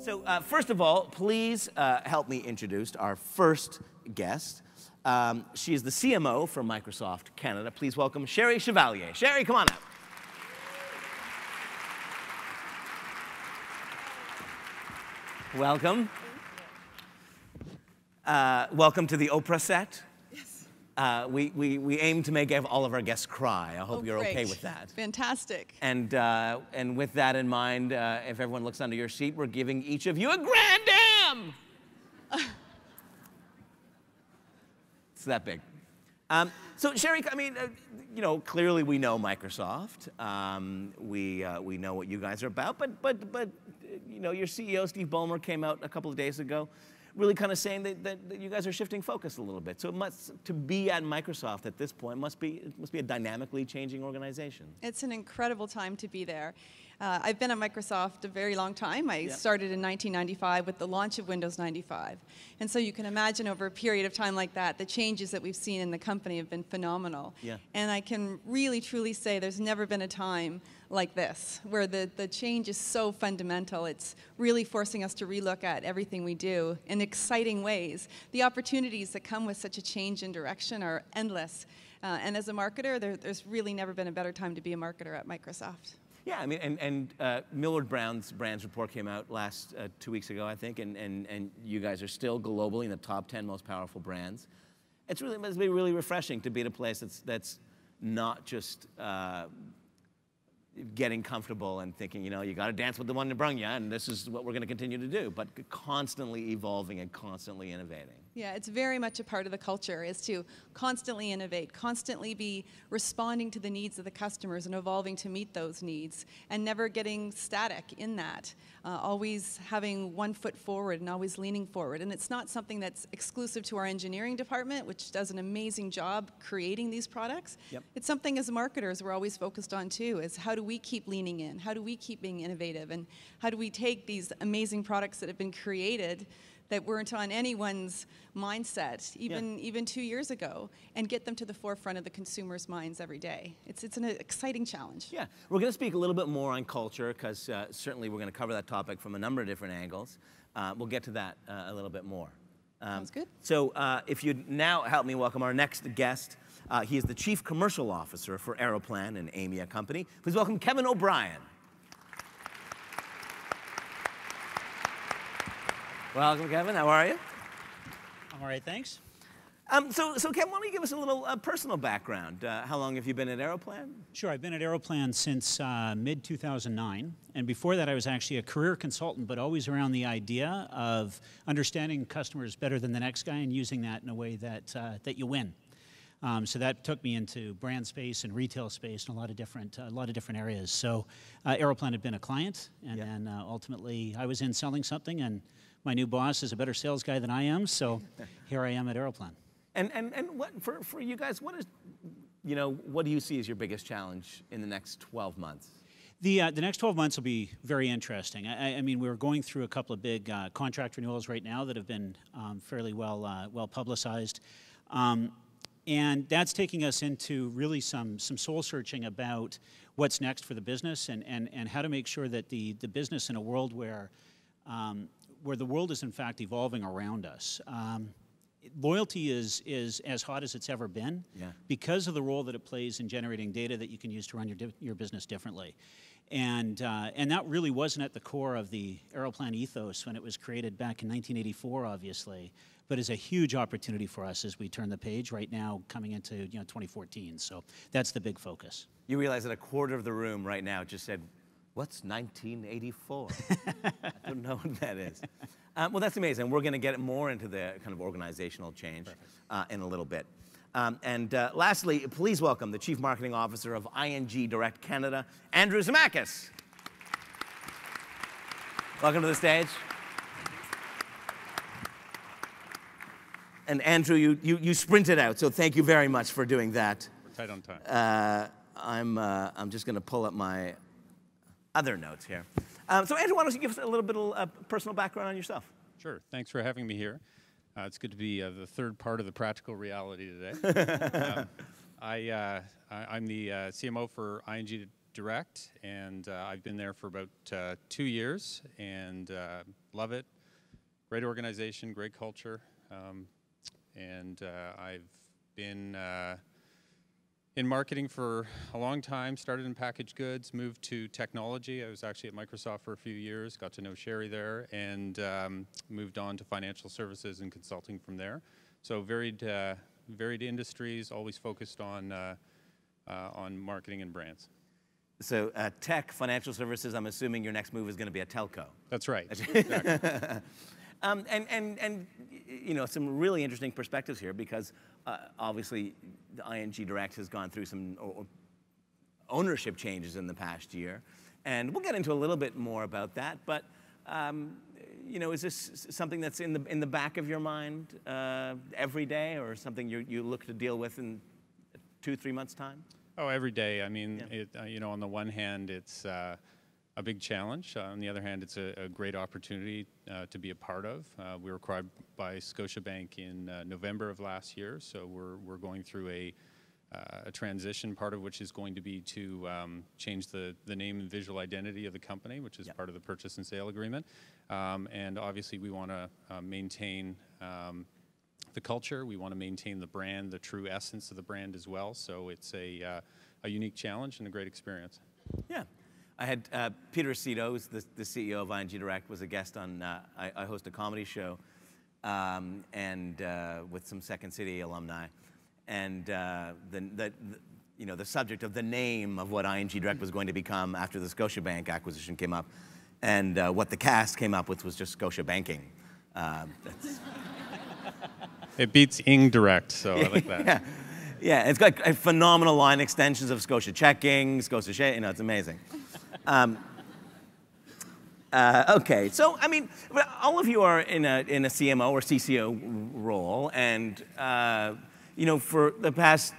So first of all, please help me introduce our first guest. She is the CMO for Microsoft Canada. Please welcome Cheri Chevalier. Cheri, come on up. Welcome. Welcome to the Oprah set. Yes. We aim to make all of our guests cry. I hope you're great. okay with that. Fantastic. And with that in mind, if everyone looks under your seat, we're giving each of you a grand dam! It's that big. So Cheri, I mean, you know, clearly we know Microsoft. We know what you guys are about, but you know, your CEO, Steve Ballmer, came out a couple of days ago really kind of saying that you guys are shifting focus a little bit. So to be at Microsoft at this point must be a dynamically changing organization. It's an incredible time to be there. I've been at Microsoft a very long time. I started in 1995 with the launch of Windows 95. And so you can imagine over a period of time like that, the changes that we've seen in the company have been phenomenal. Yeah. And I can really, truly say there's never been a time like this, where the change is so fundamental. It's really forcing us to relook at everything we do in exciting ways. The opportunities that come with such a change in direction are endless. And as a marketer, there's really never been a better time to be a marketer at Microsoft. Yeah, I mean, and Millward Brown's brands report came out last 2 weeks ago, I think, and you guys are still globally in the top 10 most powerful brands. It must be really refreshing to be at a place that's not just getting comfortable and thinking, you know, you got to dance with the one that brung you, and this is what we're going to continue to do, but constantly evolving and constantly innovating. Yeah, it's very much a part of the culture, is to constantly innovate, constantly be responding to the needs of the customers and evolving to meet those needs, and never getting static in that. Always having one foot forward and always leaning forward. And it's not something that's exclusive to our engineering department, which does an amazing job creating these products. Yep. It's something as marketers we're always focused on too, is how do we keep leaning in? How do we keep being innovative? And how do we take these amazing products that have been created that weren't on anyone's mindset, even 2 years ago, and get them to the forefront of the consumer's minds every day. It's an exciting challenge. Yeah, we're going to speak a little bit more on culture, because certainly we're going to cover that topic from a number of different angles. We'll get to that a little bit more. Sounds good. So if you'd now help me welcome our next guest. He is the Chief Commercial Officer for Aeroplan, an Aimia company. Please welcome Kevin O'Brien. Welcome, Kevin. How are you? I'm all right, thanks. So Kevin, why don't you give us a little personal background? How long have you been at Aeroplan? Sure, I've been at Aeroplan since mid-2009, and before that I was actually a career consultant, but always around the idea of understanding customers better than the next guy and using that in a way that you win. So that took me into brand space and retail space and a lot of different areas. So Aeroplan had been a client, and then ultimately I was in selling something, and my new boss is a better sales guy than I am, so here I am at Aeroplan. And what for you guys? What do you see as your biggest challenge in the next 12 months? The next 12 months will be very interesting. I mean, we're going through a couple of big contract renewals right now that have been fairly well publicized. And that's taking us into really some soul searching about what's next for the business and how to make sure that the business in a world where the world is in fact evolving around us. Loyalty is as hot as it's ever been because of the role that it plays in generating data that you can use to run your business differently. And that really wasn't at the core of the Aeroplan ethos when it was created back in 1984, obviously, but is a huge opportunity for us as we turn the page right now coming into 2014. So that's the big focus. You realize that a quarter of the room right now just said, "What's 1984?" I don't know what that is. Well, that's amazing. We're going to get more into the kind of organizational change in a little bit. And lastly, please welcome the Chief Marketing Officer of ING Direct Canada, Andrew Zimakas. Welcome to the stage. And Andrew, you sprinted out, so thank you very much for doing that. We're tight on time. I'm just going to pull up my other notes here. So Andrew, why don't you give us a little bit of personal background on yourself? Sure. Thanks for having me here. It's good to be the third part of the practical reality today. I'm the CMO for ING direct, and I've been there for about 2 years, and love it. Great organization, great culture, and I've been in marketing for a long time. Started in packaged goods, moved to technology. I was actually at Microsoft for a few years, got to know Cheri there, and moved on to financial services and consulting from there. So varied industries, always focused on marketing and brands. So tech, financial services, I'm assuming your next move is going to be a telco. That's right. Exactly. And you know, some really interesting perspectives here, because obviously the ING Direct has gone through some ownership changes in the past year, and we'll get into a little bit more about that. But you know, is this something that's in the back of your mind every day, or something you look to deal with in 2-3 months' time? Oh, every day. I mean, Yeah. you know, on the one hand, it's a big challenge. On the other hand, it's a great opportunity to be a part of. We were acquired by Scotiabank in November of last year, so we're going through a transition, part of which is going to be to change the name and visual identity of the company, which is part of the purchase and sale agreement. And obviously, we want to maintain the culture. We want to maintain the brand, the true essence of the brand as well. So it's a unique challenge and a great experience. Yeah. I had Peter Cito, who's the CEO of ING Direct, was a guest on, I host a comedy show and with some Second City alumni. And you know, the subject of the name of what ING Direct was going to become after the Scotiabank acquisition came up, and what the cast came up with was just Scotia Banking. It beats Ing Direct, so I like that. Yeah. Yeah, it's got phenomenal line extensions of Scotia Checking, Scotia, you know, it's amazing. Okay, so I mean, all of you are in a CMO or CCO role, and you know, for the past,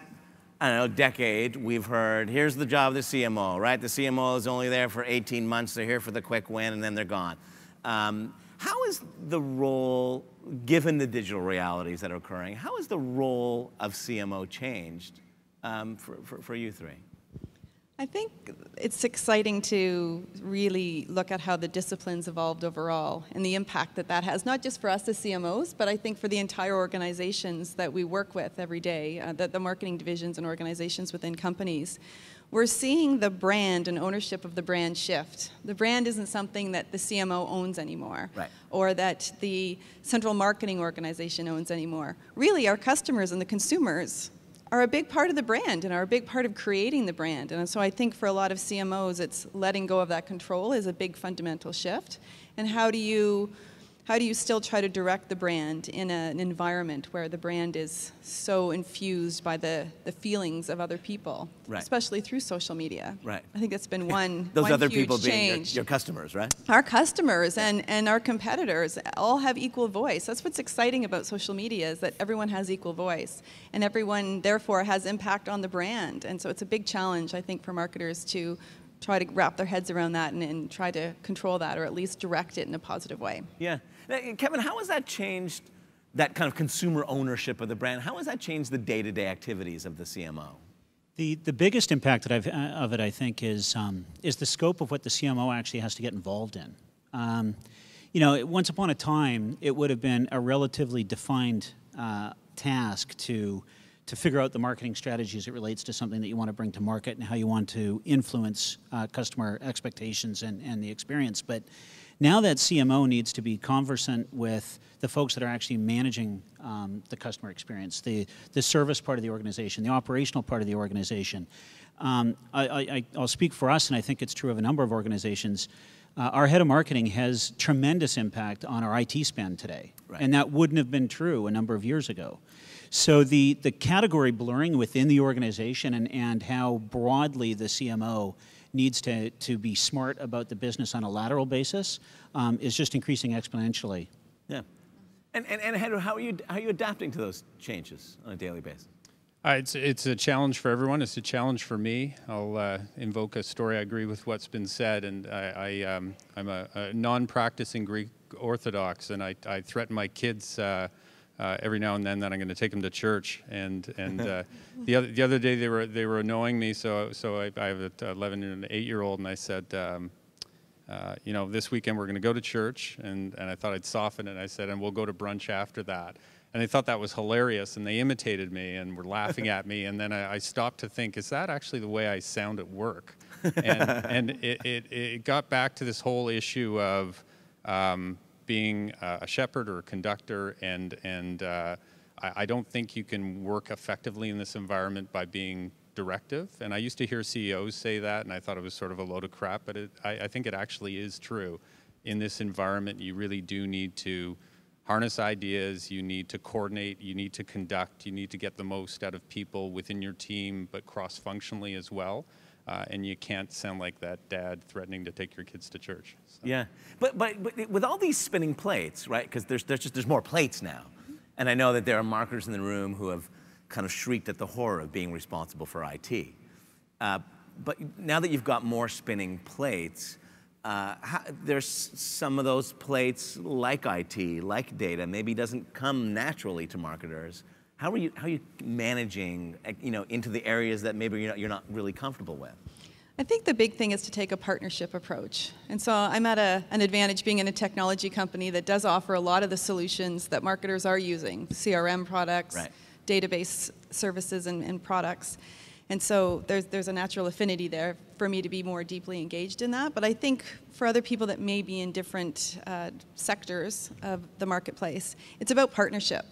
I don't know, decade, we've heard, here's the job of the CMO, right? The CMO is only there for 18 months. They're here for the quick win, and then they're gone. How is the role, given the digital realities that are occurring, how has the role of CMO changed for you three? I think it's exciting to really look at how the disciplines evolved overall and the impact that that has, not just for us as CMOs, but I think for the entire organizations that we work with every day, the marketing divisions and organizations within companies. We're seeing the brand and ownership of the brand shift. The brand isn't something that the CMO owns anymore, right, or that the central marketing organization owns anymore. Really, our customers and the consumers are a big part of the brand and are a big part of creating the brand. And so I think for a lot of CMOs, it's letting go of that control is a big fundamental shift. And how do you still try to direct the brand in an environment where the brand is so infused by the feelings of other people, right, especially through social media? Right. I think that's been one Those one other huge people being change. your customers, right? Our customers and our competitors all have equal voice. That's what's exciting about social media, is that everyone has equal voice, and everyone therefore has impact on the brand. And so it's a big challenge, I think, for marketers to try to wrap their heads around that and try to control that, or at least direct it in a positive way. Yeah. Now, Kevin, how has that changed that kind of consumer ownership of the brand? How has that changed the day-to-day activities of the CMO? The biggest impact that of it, I think, is the scope of what the CMO actually has to get involved in. You know, once upon a time, it would have been a relatively defined task to figure out the marketing strategy as it relates to something that you want to bring to market and how you want to influence customer expectations and the experience. But now that CMO needs to be conversant with the folks that are actually managing the customer experience, the service part of the organization, the operational part of the organization. I'll speak for us, and I think it's true of a number of organizations. Our head of marketing has tremendous impact on our IT spend today, right, and that wouldn't have been true a number of years ago. So the category blurring within the organization and how broadly the CMO needs to be smart about the business on a lateral basis is just increasing exponentially. Yeah. And Heather, how are you adapting to those changes on a daily basis? It's a challenge for everyone. It's a challenge for me. I'll invoke a story. I agree with what's been said, and I'm a non-practicing Greek Orthodox, and I threaten my kids every now and then that I'm going to take them to church. And the other day they were annoying me. So I have an 11 and an 8-year-old, and I said, you know, this weekend we're going to go to church, and I thought I'd soften it. I said, and we'll go to brunch after that. And they thought that was hilarious, and they imitated me and were laughing at me. And then I stopped to think, is that actually the way I sound at work? And it got back to this whole issue of being a shepherd or a conductor, and I don't think you can work effectively in this environment by being directive. And I used to hear CEOs say that, and I thought it was sort of a load of crap, but I think it actually is true. In this environment, you really do need to harness ideas, you need to coordinate, you need to conduct, you need to get the most out of people within your team, but cross-functionally as well. And you can't sound like that dad threatening to take your kids to church. So. Yeah, but with all these spinning plates, right? Because there's more plates now, and I know that there are marketers in the room who have kind of shrieked at the horror of being responsible for IT. But now that you've got more spinning plates, there's some of those plates like IT, like data, maybe doesn't come naturally to marketers. How are you managing, you know, into the areas that maybe you're not really comfortable with? I think the big thing is to take a partnership approach. And so I'm at an advantage being in a technology company that does offer a lot of the solutions that marketers are using, CRM products, right, database services and products. And so there's a natural affinity there for me to be more deeply engaged in that. But I think for other people that may be in different sectors of the marketplace, it's about partnership.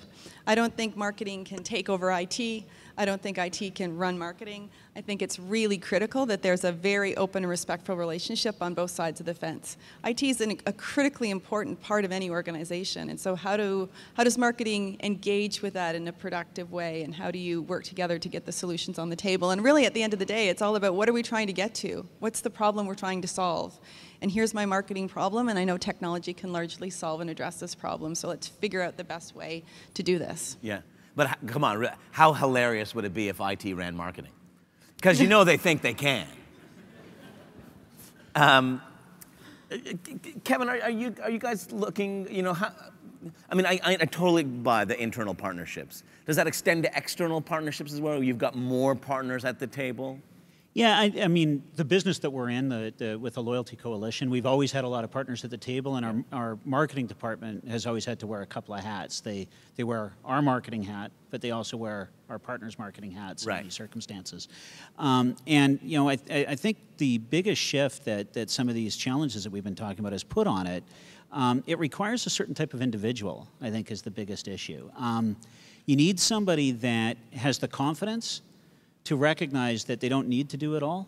I don't think marketing can take over IT. I don't think IT can run marketing. I think it's really critical that there's a very open and respectful relationship on both sides of the fence. IT is a critically important part of any organization, and so how does marketing engage with that in a productive way, and how do you work together to get the solutions on the table? And really, at the end of the day, it's all about what are we trying to get to? What's the problem we're trying to solve? And here's my marketing problem, and I know technology can largely solve and address this problem, so let's figure out the best way to do this. Yeah, but come on, how hilarious would it be if IT ran marketing? Because you know they think they can. Kevin, are you guys looking, you know, I mean, I totally buy the internal partnerships. Does that extend to external partnerships as well? You've got more partners at the table? Yeah, I mean, the business that we're in, with the Loyalty Coalition, we've always had a lot of partners at the table, and our marketing department has always had to wear a couple of hats. They wear our marketing hat, but they also wear our partners' marketing hats in these circumstances. And, you know, I think the biggest shift that some of these challenges that we've been talking about has put on it, it requires a certain type of individual, I think, is the biggest issue. You need somebody that has the confidence to recognize that they don't need to do it all,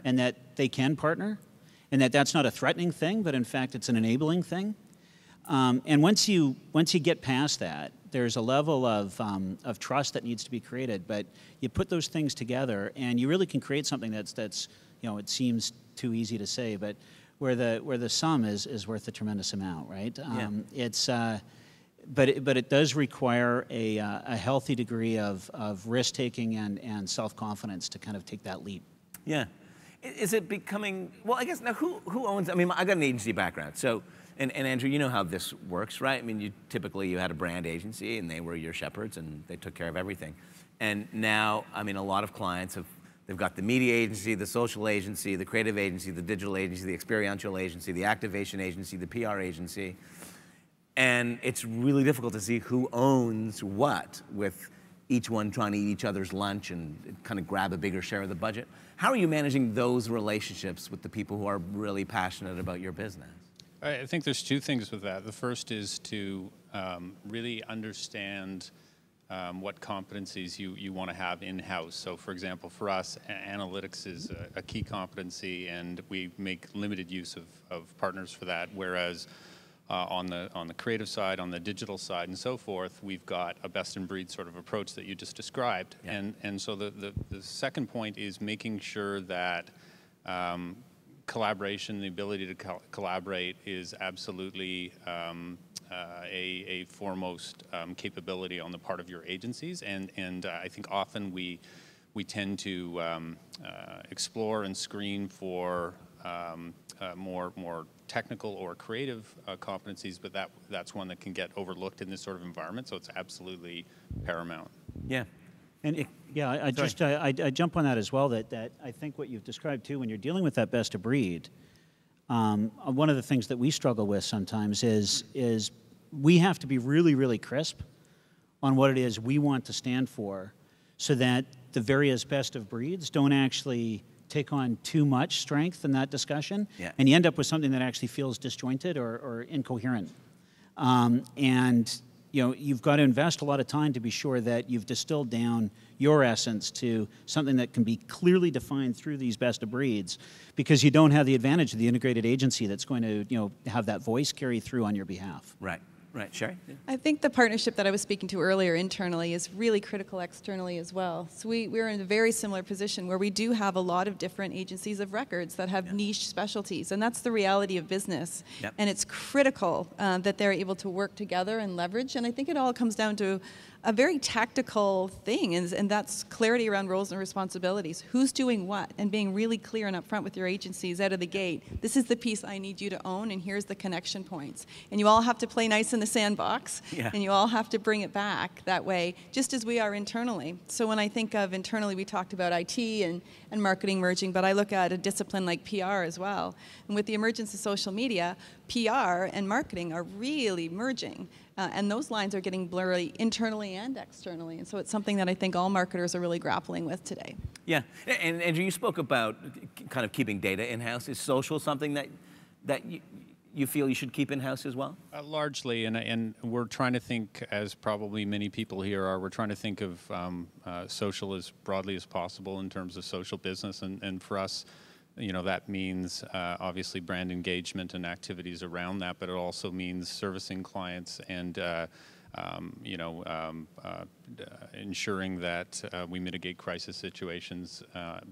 and that they can partner, and that's not a threatening thing, but in fact it's an enabling thing. And once you get past that, there's a level of trust that needs to be created. But you put those things together, and you really can create something that's you know, it seems too easy to say, but where the sum is worth a tremendous amount, right? It's but it does require a healthy degree of risk-taking and self-confidence to kind of take that leap. Yeah. Is it becoming, well, I guess, now who owns, I mean, I got an agency background, so, and Andrew, you know how this works, right? I mean, you had a brand agency, and they were your shepherds, and they took care of everything. And now, I mean, a lot of clients they've got the media agency, the social agency, the creative agency, the digital agency, the experiential agency, the activation agency, the PR agency. And it's really difficult to see who owns what, with each one trying to eat each other's lunch and kind of grab a bigger share of the budget. How are you managing those relationships with the people who are really passionate about your business? I think there's two things with that. The first is to really understand what competencies you want to have in-house. So for example, for us, analytics is a key competency, and we make limited use of partners for that, whereas on the creative side, on the digital side, and so forth, we've got a best-in-breed sort of approach that you just described. Yeah. And so the second point is making sure that collaboration, the ability to collaborate, is absolutely a foremost capability on the part of your agencies. And I think often we tend to explore and screen for more technical or creative competencies, but that's one that can get overlooked in this sort of environment. So it's absolutely paramount. Yeah. And yeah, I jump on that as well. That I think what you've described too, when you're dealing with that best of breed, one of the things that we struggle with sometimes is we have to be really, really crisp on what it is we want to stand for, so that the various best of breeds don't actually take on too much strength in that discussion, and you end up with something that actually feels disjointed or incoherent. And you've got to invest a lot of time to be sure that you've distilled down your essence to something that can be clearly defined through these best of breeds, because you don't have the advantage of the integrated agency that's going to have that voice carry through on your behalf. Right. Right, Cheri? I think the partnership that I was speaking to earlier internally is really critical externally as well. So we're in a very similar position where we do have a lot of different agencies of records that have niche specialties, and that's the reality of business. Yep. And it's critical that they're able to work together and leverage, and I think it all comes down to a very tactical thing, and that's clarity around roles and responsibilities. Who's doing what, and being really clear and upfront with your agencies out of the gate. This is the piece I need you to own, and here's the connection points. And you all have to play nice in the sandbox, and you all have to bring it back that way, just as we are internally. So when I think of internally, we talked about IT and marketing merging, but I look at a discipline like PR as well. And with the emergence of social media, PR and marketing are really merging. And those lines are getting blurry internally and externally. And so it's something that I think all marketers are really grappling with today. Yeah, and Andrew, you spoke about kind of keeping data in-house. Is social something that you feel you should keep in-house as well? Largely, and we're trying to think, as probably many people here are, we're trying to think of social as broadly as possible in terms of social business. And for us, that means obviously brand engagement and activities around that, but it also means servicing clients and ensuring that we mitigate crisis situations,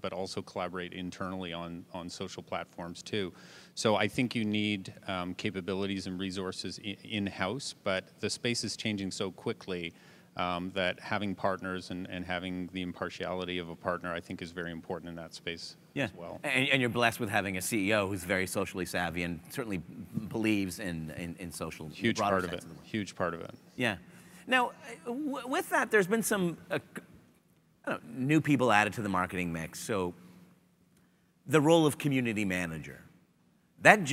but also collaborate internally on social platforms too. So I think you need capabilities and resources in-house, but the space is changing so quickly that having partners and having the impartiality of a partner, I think, is very important in that space as well. And you're blessed with having a CEO who's very socially savvy and certainly believes in social. Huge part of it. Huge part of it. Yeah. Now, with that, there's been some new people added to the marketing mix. So the role of community manager, that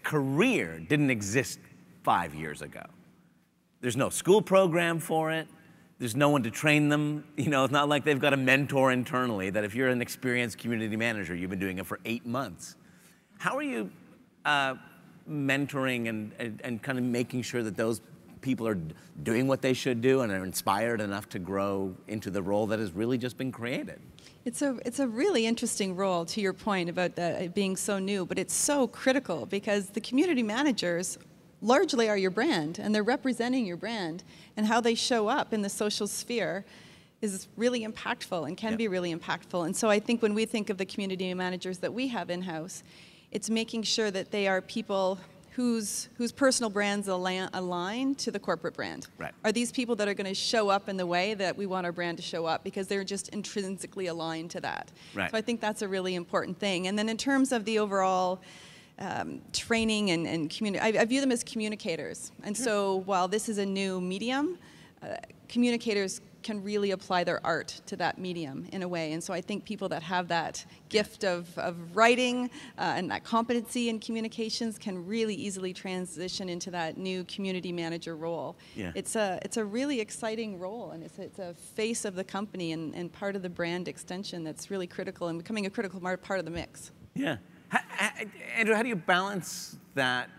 career didn't exist 5 years ago. There's no school program for it. There's no one to train them. It's not like they've got a mentor internally that if you're an experienced community manager, you've been doing it for 8 months. How are you mentoring and kind of making sure that those people are doing what they should do and are inspired enough to grow into the role that has really just been created? It's a really interesting role, to your point about that being so new, but it's so critical because the community managers largely are your brand, and they're representing your brand, and how they show up in the social sphere is really impactful and can be really impactful. And so I think when we think of the community managers that we have in-house, it's making sure that they are people whose personal brands align to the corporate brand. Right. Are these people that are going to show up in the way that we want our brand to show up because they're just intrinsically aligned to that? Right. So I think that's a really important thing. And then in terms of the overall training and community, I view them as communicators. And so while this is a new medium, communicators can really apply their art to that medium in a way. And so I think people that have that gift of writing and that competency in communications can really easily transition into that new community manager role. Yeah. It's a really exciting role, and it's a face of the company and part of the brand extension that's really critical and becoming a critical part of the mix. Yeah. Andrew, how do you balance that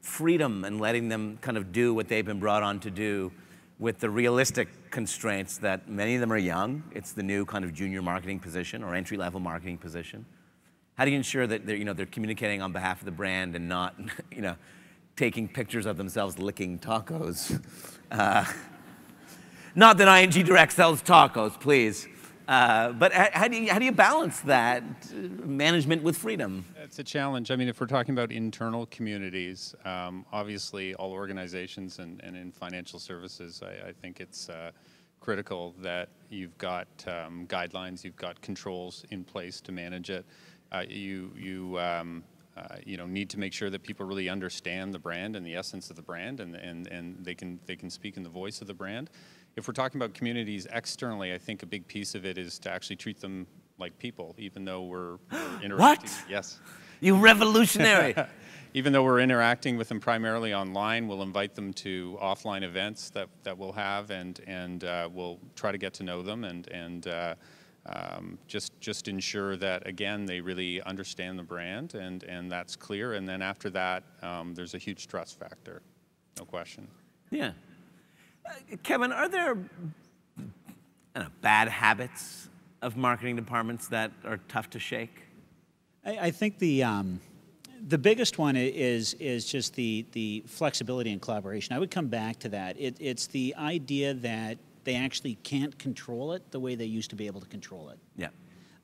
freedom and letting them kind of do what they've been brought on to do with the realistic constraints that many of them are young? It's the new kind of junior marketing position or entry-level marketing position. How do you ensure that they're communicating on behalf of the brand and not taking pictures of themselves licking tacos? Not that ING Direct sells tacos, please. But how do you balance that management with freedom? It's a challenge. I mean, if we're talking about internal communities, obviously all organizations and in financial services, I think it's critical that you've got guidelines, you've got controls in place to manage it. you know, need to make sure that people really understand the brand and the essence of the brand, and they can speak in the voice of the brand. If we're talking about communities externally, I think a big piece of it is to actually treat them like people, even though we're interacting. What? Yes. You revolutionary. Even though we're interacting with them primarily online, we'll invite them to offline events that we'll have, and we'll try to get to know them and just ensure that, again, they really understand the brand, and that's clear. And then after that, there's a huge trust factor, no question. Yeah. Kevin, are there bad habits of marketing departments that are tough to shake? I think the biggest one is just the flexibility and collaboration. I would come back to that. It's the idea that they actually can't control it the way they used to be able to control it. Yeah.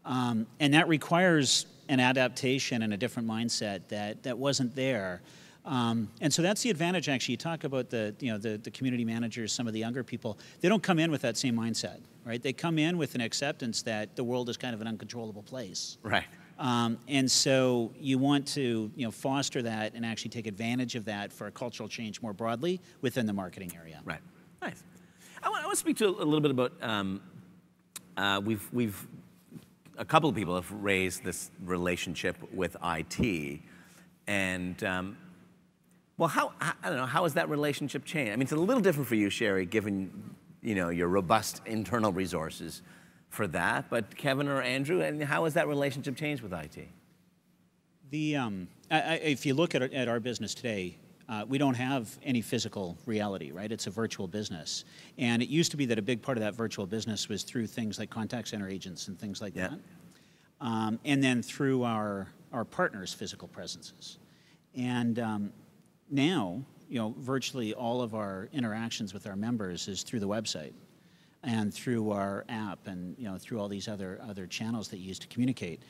And that requires an adaptation and a different mindset that wasn't there. And so that's the advantage, actually. You talk about the community managers, some of the younger people. They don't come in with that same mindset, right? They come in with an acceptance that the world is kind of an uncontrollable place. Right. And so you want to foster that and actually take advantage of that for a cultural change more broadly within the marketing area. Right. Nice. I want to speak to a little bit about we've a couple of people have raised this relationship with IT, and well, I don't know, how has that relationship changed? I mean, it's a little different for you, Cheri, given your robust internal resources for that. But Kevin or Andrew, and how has that relationship changed with IT? If you look at our business today, we don't have any physical reality, right? It's a virtual business. And it used to be that a big part of that virtual business was through things like contact center agents and things like that. And then through our partners' physical presences. And now, virtually all of our interactions with our members is through the website and through our app and, through all these other channels that you use to communicate.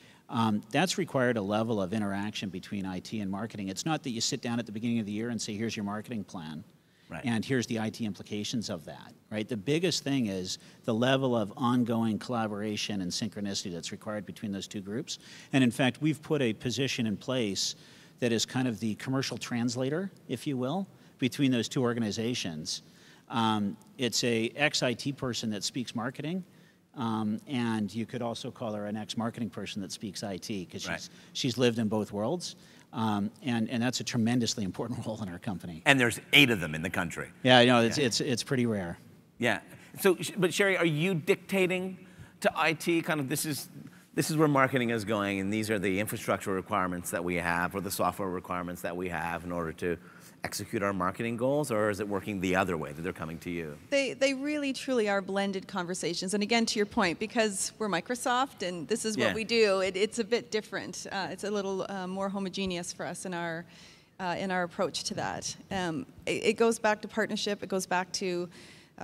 That's required a level of interaction between IT and marketing. It's not that you sit down at the beginning of the year and say, here's your marketing plan, right, and here's the IT implications of that, right? The biggest thing is the level of ongoing collaboration and synchronicity that's required between those two groups. And in fact, we've put a position in place that is kind of the commercial translator, if you will, between those two organizations. It's a ex-IT person that speaks marketing, and you could also call her an ex-marketing person that speaks IT, because she's lived in both worlds, and that's a tremendously important role in our company. And there's 8 of them in the country. Yeah, it's pretty rare. Yeah. So, but Cheri, are you dictating to IT kind of this is where marketing is going, and these are the infrastructure requirements that we have, or the software requirements that we have in order to execute our marketing goals, or is it working the other way, that they're coming to you? They really, truly are blended conversations. And again, to your point, because we're Microsoft and this is what we do, it's a bit different. It's a little more homogeneous for us in our approach to that. It goes back to partnership. It goes back to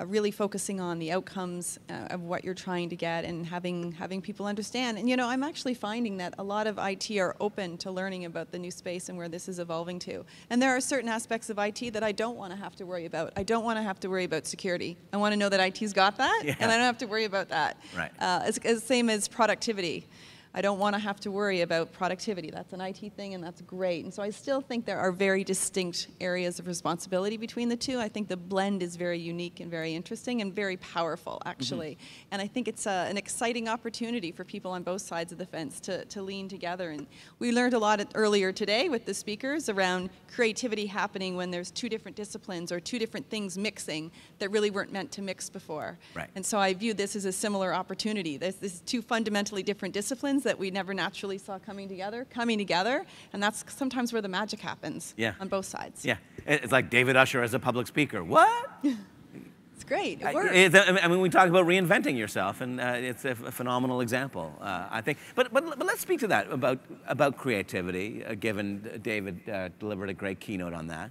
really focusing on the outcomes of what you're trying to get and having people understand. And I'm actually finding that a lot of IT are open to learning about the new space and where this is evolving to. And there are certain aspects of IT that I don't want to have to worry about. I don't want to have to worry about security. I want to know that IT's got that, and I don't have to worry about that. Right. It's same as productivity. I don't want to have to worry about productivity. That's an IT thing, and that's great. And so I still think there are very distinct areas of responsibility between the two. I think the blend is very unique and very interesting and very powerful, actually. And I think it's an exciting opportunity for people on both sides of the fence to lean together. And we learned a lot earlier today with the speakers around creativity happening when there's 2 different disciplines or 2 different things mixing that really weren't meant to mix before. Right. And so I view this as a similar opportunity. There's 2 fundamentally different disciplines that we never naturally saw coming together, and that's sometimes where the magic happens on both sides. Yeah, it's like David Usher as a public speaker. What? It's great. It works. I mean, we talk about reinventing yourself, and it's a phenomenal example, I think. But let's speak to that about creativity. Given David delivered a great keynote on that.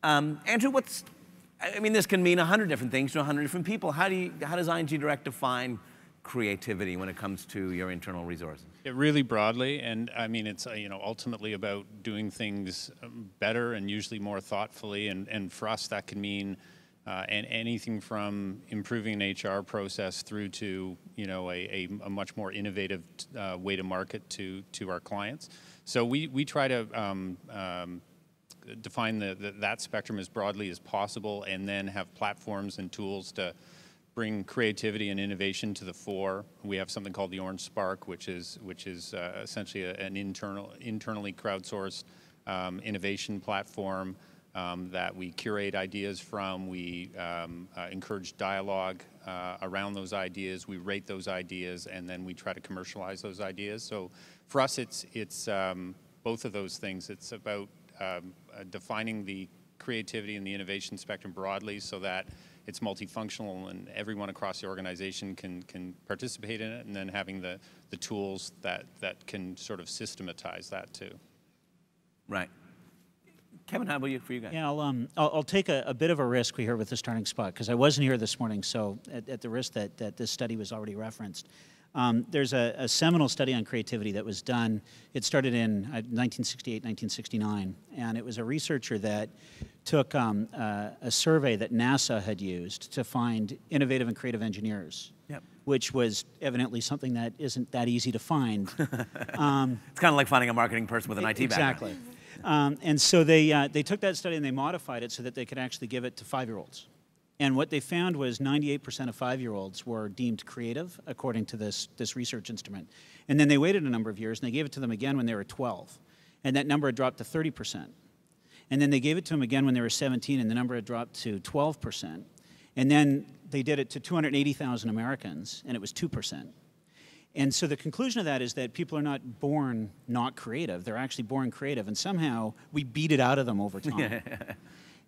Andrew, I mean, this can mean 100 different things to 100 different people. How does ING Direct define creativity when it comes to your internal resources? Really broadly, and I mean, it's ultimately about doing things better and usually more thoughtfully, and for us that can mean And anything from improving an HR process through to, you know, a much more innovative way to market to our clients. So we try to define that spectrum as broadly as possible, and then have platforms and tools to bring creativity and innovation to the fore. We have something called the Orange Spark, which is essentially an internally crowdsourced innovation platform that we curate ideas from. We encourage dialogue around those ideas. We rate those ideas, and then we try to commercialize those ideas. So for us, it's both of those things. It's about defining the creativity and the innovation spectrum broadly so that it's multifunctional and everyone across the organization can participate in it, and then having the tools that can sort of systematize that too. Right. Kevin, how about you, for you guys? Yeah, I'll take a bit of a risk here with the starting spot, because I wasn't here this morning, so at the risk that this study was already referenced. There's a seminal study on creativity that was done. It started in 1968, 1969, and it was a researcher that took a survey that NASA had used to find innovative and creative engineers. Yep. Which was evidently something that isn't that easy to find. It's kind of like finding a marketing person with an IT background. Exactly. And so they took that study and they modified it so that they could actually give it to 5-year-olds. And what they found was 98% of 5-year-olds were deemed creative, according to this research instrument. And then they waited a number of years and they gave it to them again when they were 12. And that number had dropped to 30%. And then they gave it to them again when they were 17, and the number had dropped to 12%. And then they did it to 280,000 Americans, and it was 2%. And so the conclusion of that is that people are not born not creative. They're actually born creative, and somehow we beat it out of them over time.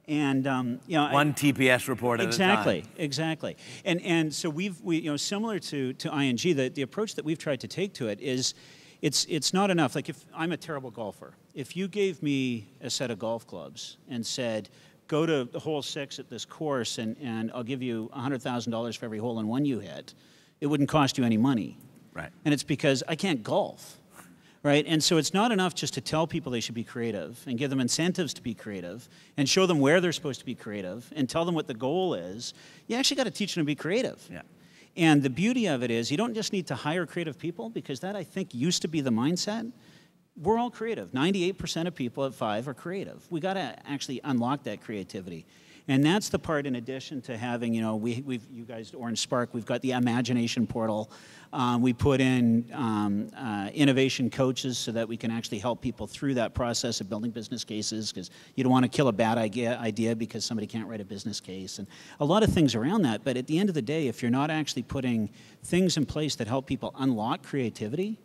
And you know, one TPS report at a time. Exactly. And so we you know, similar to ING, the approach that we've tried to take to it is it's not enough. Like, if I'm a terrible golfer, if you gave me a set of golf clubs and said, go to hole 6 at this course and I'll give you $100,000 for every hole in one you hit, it wouldn't cost you any money. Right. And it's because I can't golf, right? And so it's not enough just to tell people they should be creative and give them incentives to be creative and show them where they're supposed to be creative and tell them what the goal is. You actually got to teach them to be creative. Yeah. And the beauty of it is you don't just need to hire creative people, because that, I think, used to be the mindset. We're all creative. 98% of people at 5 are creative. We got to actually unlock that creativity. And that's the part, in addition to having, you know, you guys, Orange Spark, we've got the imagination portal. We put in innovation coaches so that we can actually help people through that process of building business cases, because you don't want to kill a bad idea because somebody can't write a business case, and a lot of things around that. But at the end of the day, if you're not actually putting things in place that help people unlock creativity,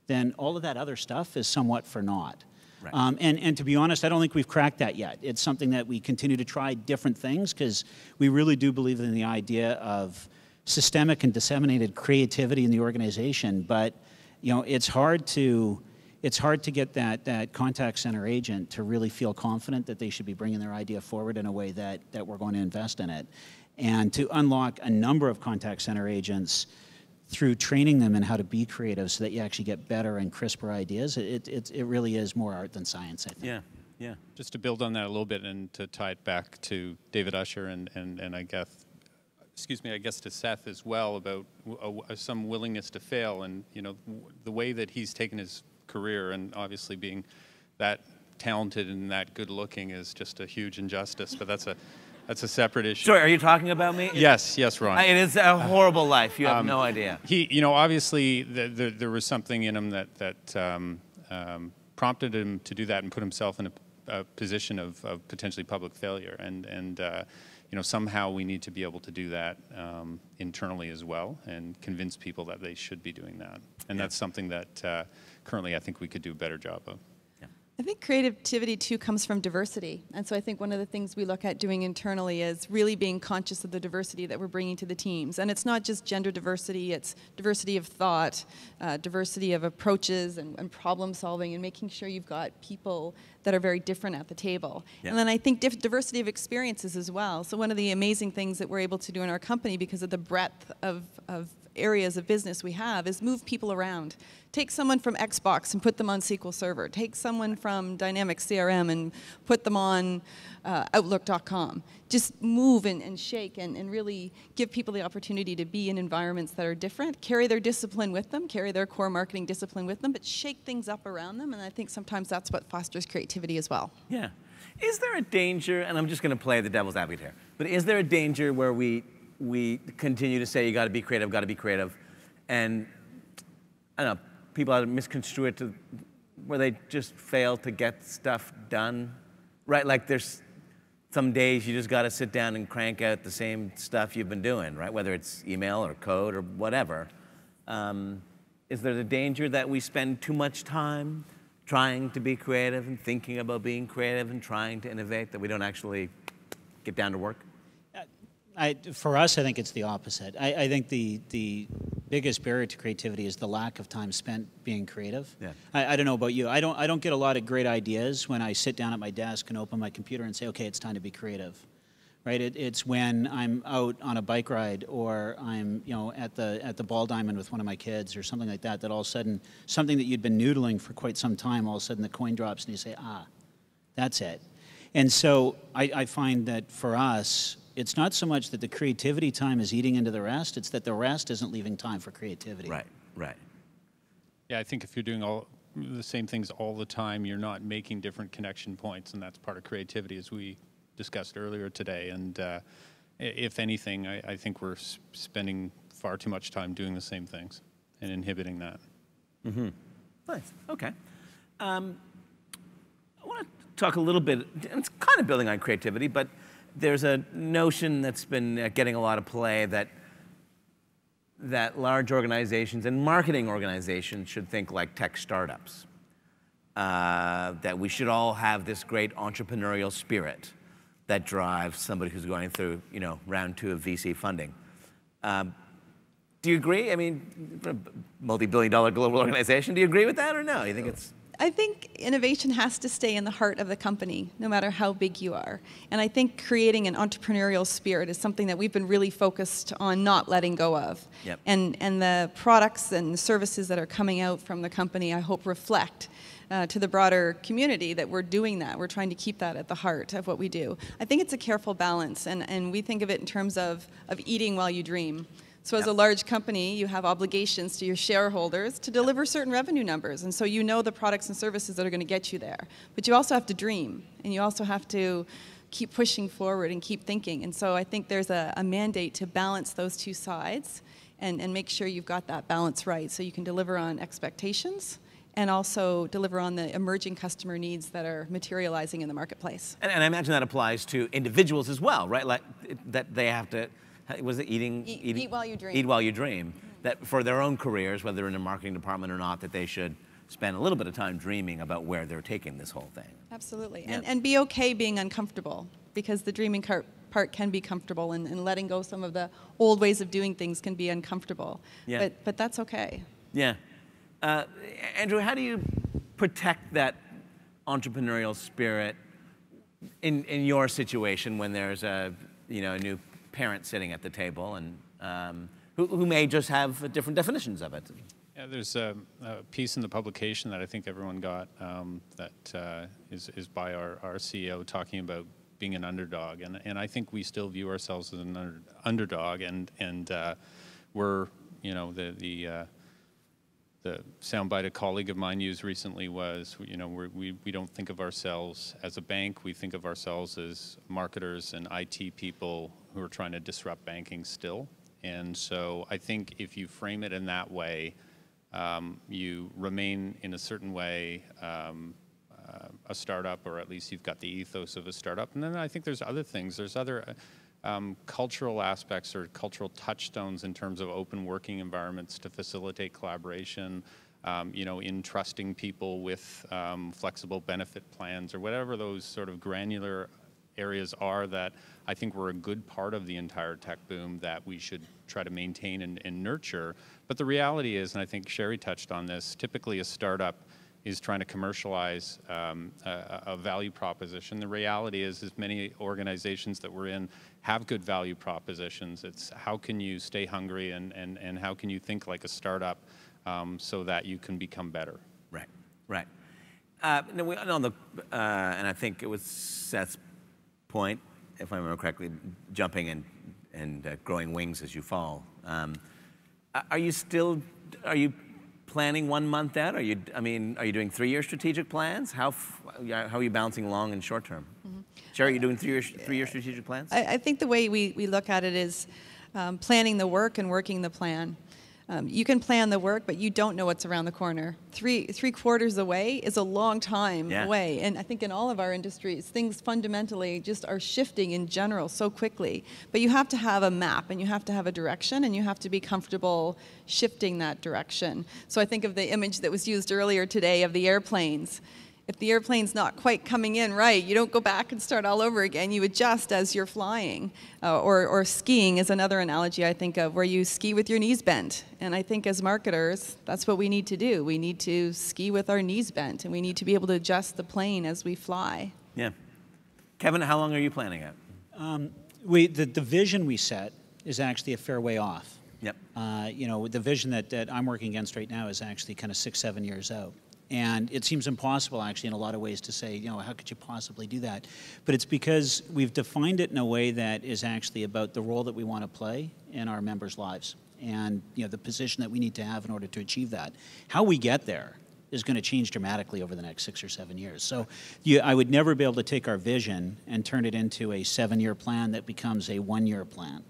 then all of that other stuff is somewhat for naught. Right. And to be honest, I don't think we've cracked that yet. It's something that we continue to try different things, because we really do believe in the idea of systemic and disseminated creativity in the organization. But you know, it's hard to get that contact center agent to really feel confident that they should be bringing their idea forward in a way that we're going to invest in it, and to unlock a number of contact center agents through training them in how to be creative so that you actually get better and crisper ideas. It really is more art than science, I think. Yeah, yeah. Just to build on that a little bit and to tie it back to David Usher and I guess to Seth as well, about some willingness to fail. And you know, the way that he's taken his career, and obviously being that talented and that good looking is just a huge injustice, but that's a separate issue. Sorry, are you talking about me? Yes, Ron. It is a horrible life. You have no idea. He, you know, obviously there was something in him that prompted him to do that and put himself in a position of potentially public failure. And you know, somehow we need to be able to do that internally as well, and convince people that they should be doing that. And that's something that currently I think we could do a better job of. I think creativity, too, comes from diversity. And so I think one of the things we look at doing internally is really being conscious of the diversity that we're bringing to the teams. And it's not just gender diversity, it's diversity of thought, diversity of approaches and problem solving, and making sure you've got people that are very different at the table. Yeah. And then I think diversity of experiences as well. So one of the amazing things that we're able to do in our company, because of the breadth of areas of business we have is move people around. Take someone from Xbox and put them on SQL Server. Take someone from Dynamics CRM and put them on Outlook.com. Just move and shake and really give people the opportunity to be in environments that are different, carry their discipline with them, carry their core marketing discipline with them, but shake things up around them, and I think sometimes that's what fosters creativity as well. Yeah. Is there a danger, and I'm just going to play the devil's advocate here, but is there a danger where we continue to say you got to be creative, and I don't know, people either misconstrue it to where they just fail to get stuff done, right? Like there's some days you just got to sit down and crank out the same stuff you've been doing, right? Whether it's email or code or whatever. Is there the danger that we spend too much time trying to be creative and thinking about being creative and trying to innovate that we don't actually get down to work? For us, I think it's the opposite. I think the biggest barrier to creativity is the lack of time spent being creative. Yeah. I don't know about you. I don't get a lot of great ideas when I sit down at my desk and open my computer and say, okay, it's time to be creative. Right? It's when I'm out on a bike ride or I'm at the ball diamond with one of my kids or something like that, that all of a sudden something that you'd been noodling for quite some time, all of a sudden the coin drops and you say, that's it. And so I find that for us, it's not so much that the creativity time is eating into the rest, it's that the rest isn't leaving time for creativity. Right. Yeah, I think if you're doing all the same things all the time, you're not making different connection points, and that's part of creativity, as we discussed earlier today. And if anything, I think we're spending far too much time doing the same things and inhibiting that. Mm-hmm. Nice. Okay. I want to talk a little bit, and it's kind of building on creativity, but there's a notion that's been getting a lot of play that large organizations and marketing organizations should think like tech startups. That we should all have this great entrepreneurial spirit that drives somebody who's going through, round 2 of VC funding. Do you agree? I mean, a multi-billion-dollar global organization, do you agree with that or no? You think it's... I think innovation has to stay in the heart of the company, no matter how big you are. And I think creating an entrepreneurial spirit is something that we've been really focused on not letting go of. Yep. And the products and services that are coming out from the company, I hope, reflect to the broader community that we're doing that. We're trying to keep that at the heart of what we do. I think it's a careful balance, and we think of it in terms of eating while you dream. So as a large company, you have obligations to your shareholders to deliver certain revenue numbers. And so you know the products and services that are going to get you there. But you also have to dream. And you also have to keep pushing forward and keep thinking. And so I think there's a mandate to balance those two sides and make sure you've got that balance right so you can deliver on expectations and also deliver on the emerging customer needs that are materializing in the marketplace. And I imagine that applies to individuals as well, right? Like that they have to... Was it eat while you dream? Eat while you dream. That for their own careers, whether in a marketing department or not, that they should spend a little bit of time dreaming about where they're taking this whole thing. Absolutely. Yeah. And be okay being uncomfortable, because the dreaming part can be comfortable, and letting go some of the old ways of doing things can be uncomfortable. Yeah. But that's okay. Yeah. Andrew, how do you protect that entrepreneurial spirit in your situation when there's a new parent sitting at the table and who may just have different definitions of it? Yeah, there's a piece in the publication that I think everyone got that is by our CEO talking about being an underdog, and I think we still view ourselves as an underdog, and we're the soundbite a colleague of mine used recently was, we don't think of ourselves as a bank. We think of ourselves as marketers and IT people who are trying to disrupt banking still. And so I think if you frame it in that way, you remain in a certain way a startup, or at least you've got the ethos of a startup. And then I think there's other things. There's other cultural aspects or cultural touchstones in terms of open working environments to facilitate collaboration, in trusting people with flexible benefit plans or whatever those sort of granular areas are that I think were a good part of the entire tech boom that we should try to maintain and nurture. But the reality is, and I think Cheri touched on this, typically a startup is trying to commercialize a value proposition. The reality is many organizations that we're in have good value propositions. It's how can you stay hungry and how can you think like a startup so that you can become better. Right, right. And I think it was Seth's point, if I remember correctly, jumping and growing wings as you fall. Are you planning 1 month out? Are you doing 3-year strategic plans? How are you balancing long and short term? Mm-hmm. Cheri, are you doing three-year strategic plans? I think the way we look at it is planning the work and working the plan. You can plan the work, but you don't know what's around the corner. Three quarters away is a long time away. And I think in all of our industries, things fundamentally just are shifting in general so quickly. But you have to have a map, and you have to have a direction, and you have to be comfortable shifting that direction. So I think of the image that was used earlier today of the airplanes. If the airplane's not quite coming in right, you don't go back and start all over again. You adjust as you're flying. Or skiing is another analogy I think of, where you ski with your knees bent. And I think as marketers, that's what we need to do. We need to ski with our knees bent, and we need to be able to adjust the plane as we fly. Yeah. Kevin, how long are you planning at? The vision we set is actually a fair way off. Yep. The vision that I'm working against right now is actually kind of 6-7 years out. And it seems impossible, actually, in a lot of ways to say, how could you possibly do that? But it's because we've defined it in a way that is actually about the role that we want to play in our members' lives and, the position that we need to have in order to achieve that. How we get there is going to change dramatically over the next 6 or 7 years. So I would never be able to take our vision and turn it into a 7-year plan that becomes a 1-year plan.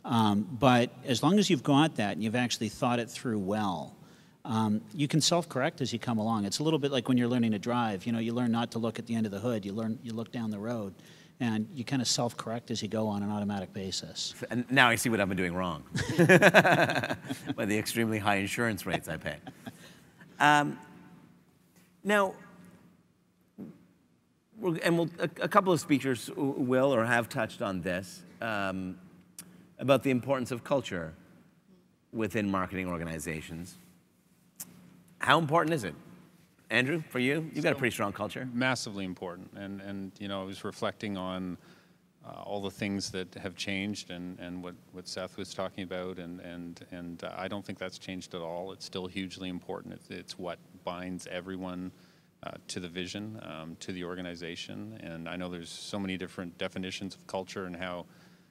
But as long as you've got that and you've actually thought it through well, you can self-correct as you come along. It's a little bit like when you're learning to drive. You learn not to look at the end of the hood. You look down the road, and you kind of self-correct as you go on an automatic basis. And now I see what I've been doing wrong by the extremely high insurance rates I pay. Now, a couple of speakers will or have touched on this about the importance of culture within marketing organizations. How important is it? Andrew, for you? You've got a pretty strong culture. Massively important. And I was reflecting on all the things that have changed and what Seth was talking about, and I don't think that's changed at all. It's still hugely important. It's what binds everyone to the vision, to the organization. And I know there's so many different definitions of culture and how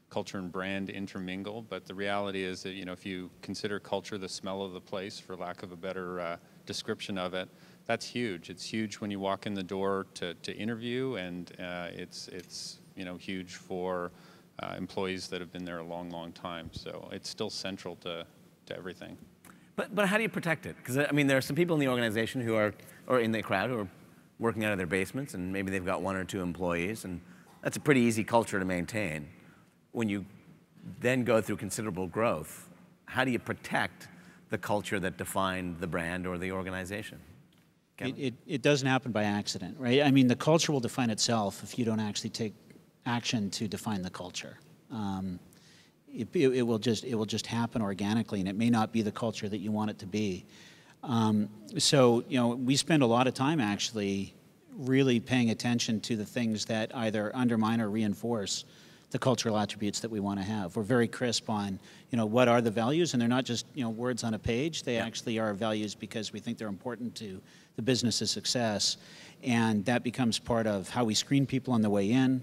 culture and brand intermingle, but the reality is that, if you consider culture the smell of the place, for lack of a better description of it, that's huge. It's huge when you walk in the door to interview, and it's huge for employees that have been there a long, long time. So it's still central to everything. But how do you protect it? Because there are some people in the organization or in the crowd who are working out of their basements, and maybe they've got 1 or 2 employees, and that's a pretty easy culture to maintain. When you then go through considerable growth, how do you protect the culture that defined the brand or the organization? It doesn't happen by accident, right? The culture will define itself if you don't actually take action to define the culture. It will just happen organically, and it may not be the culture that you want it to be. So we spend a lot of time actually really paying attention to the things that either undermine or reinforce the cultural attributes that we want to have. We're very crisp on, what are the values, and they're not just, words on a page. They actually are values because we think they're important to the business's success, and that becomes part of how we screen people on the way in.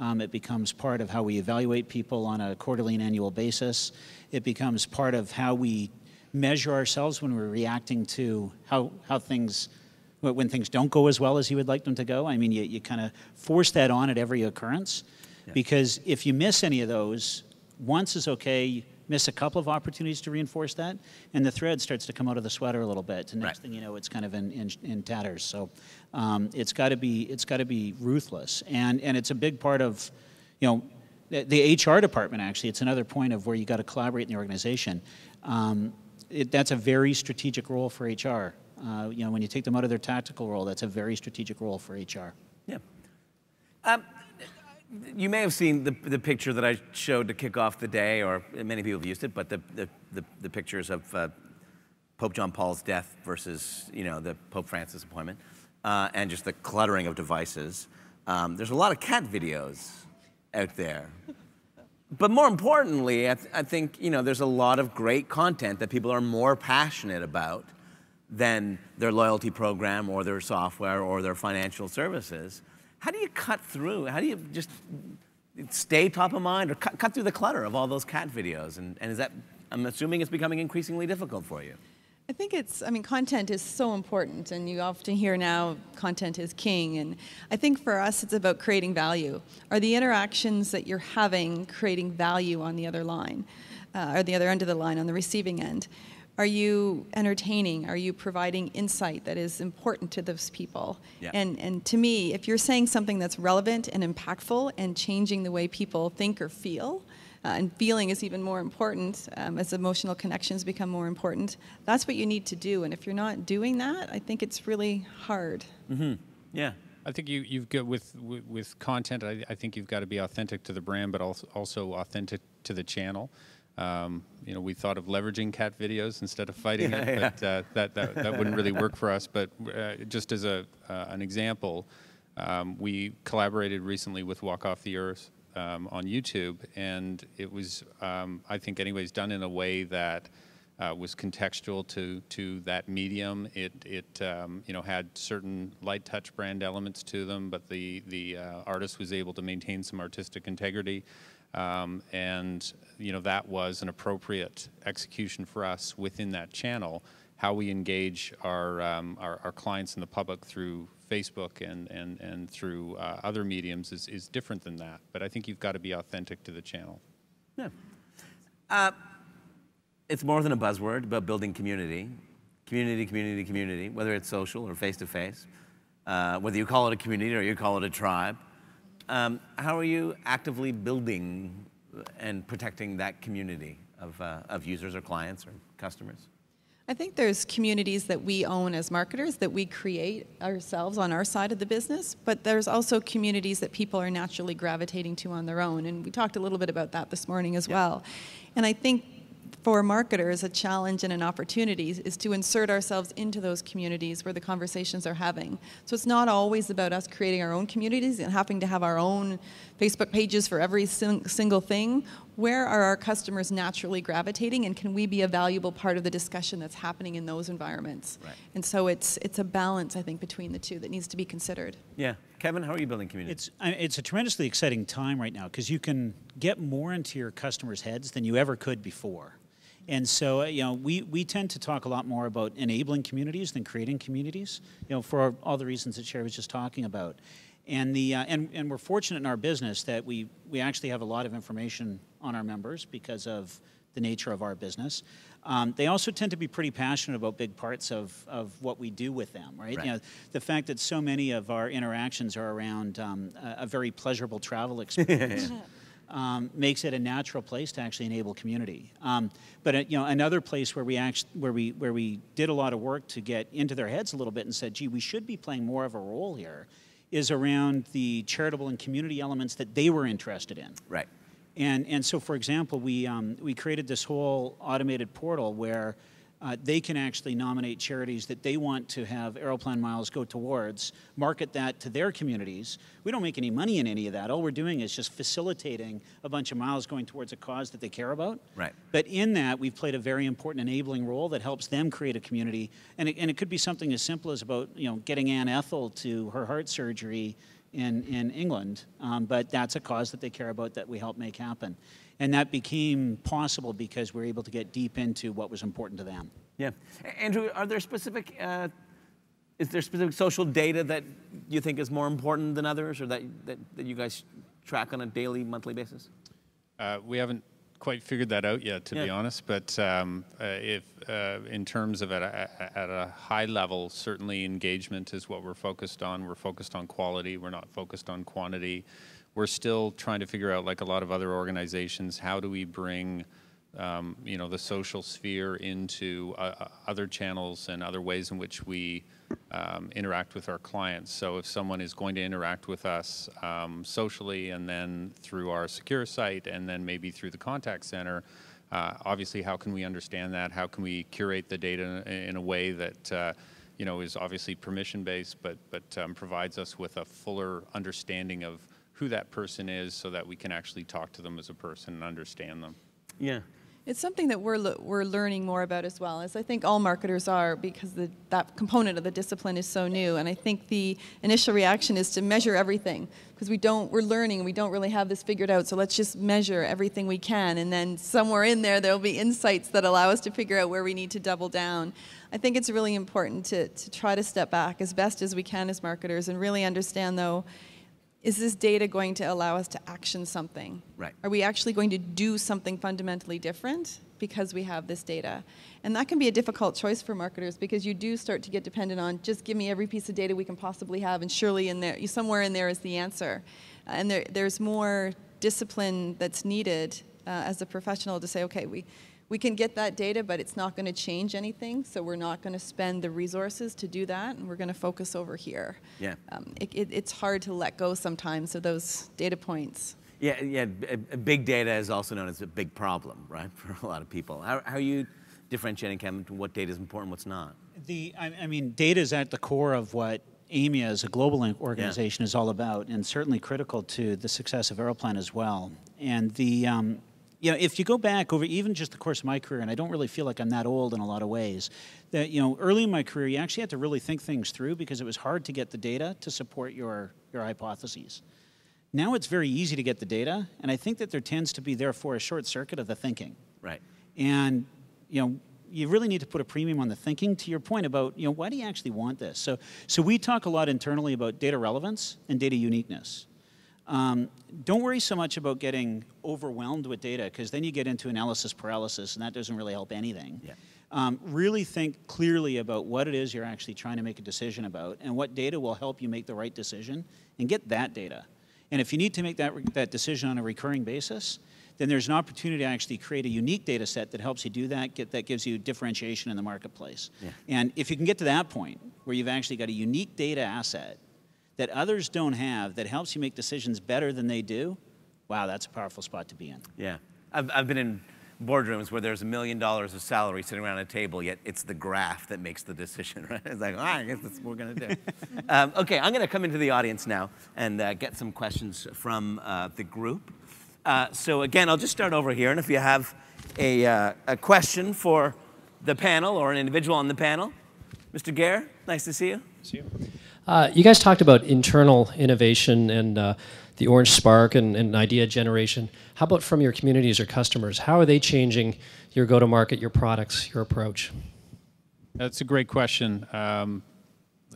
It becomes part of how we evaluate people on a quarterly and annual basis. It becomes part of how we measure ourselves when we're reacting to when things don't go as well as you would like them to go. You kind of force that on at every occurrence. Because if you miss any of those, once is okay, you miss a couple of opportunities to reinforce that, and the thread starts to come out of the sweater a little bit. And next thing you know, it's kind of in tatters. So it's got to be ruthless, and it's a big part of, the HR department. Actually, it's another point of where you got to collaborate in the organization. That's a very strategic role for HR. When you take them out of their tactical role, that's a very strategic role for HR. Yeah. You may have seen the picture that I showed to kick off the day, or many people have used it, but the pictures of Pope John Paul's death versus, the Pope Francis appointment, and just the cluttering of devices. There's a lot of cat videos out there. But more importantly, I think, there's a lot of great content that people are more passionate about than their loyalty program or their software or their financial services. How do you cut through? How do you just stay top of mind or cut through the clutter of all those cat videos? And is that, I'm assuming it's becoming increasingly difficult for you. I think content is so important, and you often hear now content is king, and I think for us it's about creating value. Are the interactions that you're having creating value on the other line, or the other end of the line, on the receiving end? Are you entertaining? Are you providing insight that is important to those people? Yeah. And to me, if you're saying something that's relevant and impactful and changing the way people think or feel, and feeling is even more important as emotional connections become more important, that's what you need to do. And if you're not doing that, I think it's really hard. Mm-hmm. Yeah. I think you've got with content. I think you've got to be authentic to the brand, but also authentic to the channel. We thought of leveraging cat videos instead of fighting it, but that wouldn't really work for us. But just as an example, we collaborated recently with Walk Off the Earth on YouTube, and it was, I think, anyways, done in a way that was contextual to that medium. It had certain light touch brand elements to them, but the artist was able to maintain some artistic integrity, and that was an appropriate execution for us within that channel. How we engage our clients and the public through Facebook and through other mediums is different than that. But I think you've got to be authentic to the channel. Yeah. It's more than a buzzword about building community. Community, whether it's social or face-to-face, whether you call it a community or you call it a tribe. How are you actively building and protecting that community of users or clients or customers? I think there's communities that we own as marketers that we create ourselves on our side of the business, but there's also communities that people are naturally gravitating to on their own, and we talked a little bit about that this morning as well. And I think for marketers, a challenge and an opportunity is to insert ourselves into those communities where the conversations are having. So it's not always about us creating our own communities and having to have our own Facebook pages for every single thing. Where are our customers naturally gravitating, and can we be a valuable part of the discussion that's happening in those environments? Right. And so it's a balance, I think, between the two that needs to be considered. Yeah. Kevin, how are you building community? It's a tremendously exciting time right now because you can get more into your customers' heads than you ever could before. And so, we tend to talk a lot more about enabling communities than creating communities, for all the reasons that Cheri was just talking about. And and we're fortunate in our business that we actually have a lot of information on our members because of the nature of our business. They also tend to be pretty passionate about big parts of what we do with them, right? Right. The fact that so many of our interactions are around a very pleasurable travel experience. Makes it a natural place to actually enable community. But another place where we did a lot of work to get into their heads a little bit and said, gee, we should be playing more of a role here, is around the charitable and community elements that they were interested in. Right. And so, for example, we created this whole automated portal where they can actually nominate charities that they want to have Aeroplan miles go towards, market that to their communities. We don't make any money in any of that. All we're doing is just facilitating a bunch of miles going towards a cause that they care about. Right. But in that, we've played a very important enabling role that helps them create a community. And it could be something as simple as about getting Aunt Ethel to her heart surgery in England. But that's a cause that they care about that we help make happen. And that became possible because we're able to get deep into what was important to them. Yeah. Andrew, are there specific, is there specific social data that you think is more important than others, or that you guys track on a daily, monthly basis? We haven't quite figured that out yet, to be honest. But if in terms of at a high level, certainly engagement is what we're focused on. We're focused on quality. We're not focused on quantity. We're still trying to figure out, like a lot of other organizations, how do we bring the social sphere into other channels and other ways in which we interact with our clients. So if someone is going to interact with us socially, and then through our secure site, and then maybe through the contact center, Obviously, how can we understand that? How can we curate the data in a way that is obviously permission-based, but provides us with a fuller understanding of who that person is, so that we can actually talk to them as a person and understand them. Yeah. It's something that we're learning more about as well, as I think all marketers are, because that component of the discipline is so new. And I think the initial reaction is to measure everything, because we're learning and we don't really have this figured out. So let's just measure everything we can, and then somewhere in there'll be insights that allow us to figure out where we need to double down. I think it's really important to try to step back as best as we can as marketers and really understand, though, is this data going to allow us to action something? Right. Are we actually going to do something fundamentally different because we have this data? And that can be a difficult choice for marketers, because you do start to get dependent on, just give me every piece of data we can possibly have, and surely somewhere in there is the answer. And there's more discipline that's needed as a professional to say, okay, we can get that data, but it's not going to change anything, so we're not going to spend the resources to do that, and we're going to focus over here. Yeah. It's hard to let go sometimes of those data points. Yeah. Big data is also known as a big problem, right, for a lot of people. How are you differentiating, Kevin, what data is important, what's not? I mean, data is at the core of what Aimia as a global organization is all about, and certainly critical to the success of Aeroplan as well. And if you go back over even just the course of my career, and I don't really feel like I'm that old in a lot of ways, that early in my career, you actually had to really think things through, because it was hard to get the data to support your hypotheses. Now it's very easy to get the data, and I think that there tends to be, therefore, a short circuit of the thinking. Right. And you really need to put a premium on the thinking. To your point about why do you actually want this? So we talk a lot internally about data relevance and data uniqueness. Don't worry so much about getting overwhelmed with data, because then you get into analysis paralysis, and that doesn't really help anything. Yeah. Really think clearly about what it is you're actually trying to make a decision about, and what data will help you make the right decision, and get that data. And if you need to make that decision on a recurring basis, then there's an opportunity to actually create a unique data set that helps you do that, that gives you differentiation in the marketplace. Yeah. And if you can get to that point, where you've actually got a unique data asset that others don't have, that helps you make decisions better than they do, wow, that's a powerful spot to be in. Yeah. I've been in boardrooms where there's $1 million of salary sitting around a table, yet it's the graph that makes the decision, right? It's like, all right, I guess that's what we're going to do. Okay, I'm going to come into the audience now and get some questions from the group. So again, I'll just start over here, and if you have a question for the panel or an individual on the panel. Mr. Gare, nice to see you. See you. You guys talked about internal innovation and the Orange Spark and idea generation. How about from your communities or customers? How are they changing your go-to-market, your products, your approach? That's a great question.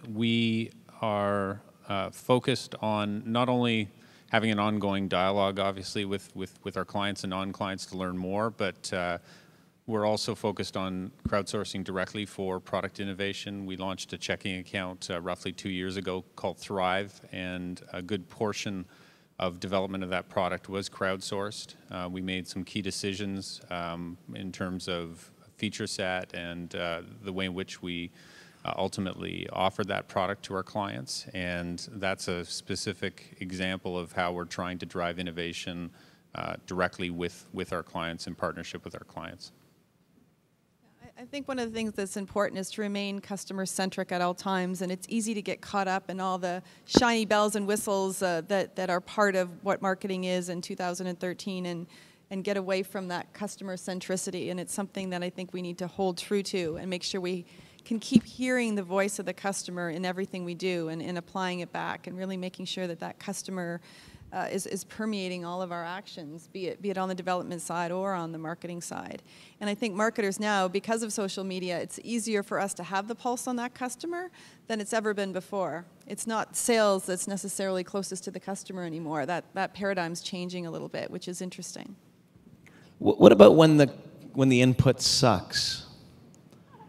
We are focused on not only having an ongoing dialogue, obviously, with our clients and non-clients to learn more, but we're also focused on crowdsourcing directly for product innovation. We launched a checking account roughly 2 years ago called Thrive, and a good portion of development of that product was crowdsourced. We made some key decisions in terms of feature set and the way in which we ultimately offer that product to our clients, and that's a specific example of how we're trying to drive innovation directly with our clients, in partnership with our clients. I think one of the things that's important is to remain customer-centric at all times, and it's easy to get caught up in all the shiny bells and whistles that are part of what marketing is in 2013 and get away from that customer centricity, and it's something that I think we need to hold true to and make sure we can keep hearing the voice of the customer in everything we do and applying it back, and really making sure that that customer is permeating all of our actions, be it on the development side or on the marketing side. And I think marketers now, because of social media, it's easier for us to have the pulse on that customer than it's ever been before. It's not sales that's necessarily closest to the customer anymore. That paradigm's changing a little bit, which is interesting. What about when the input sucks?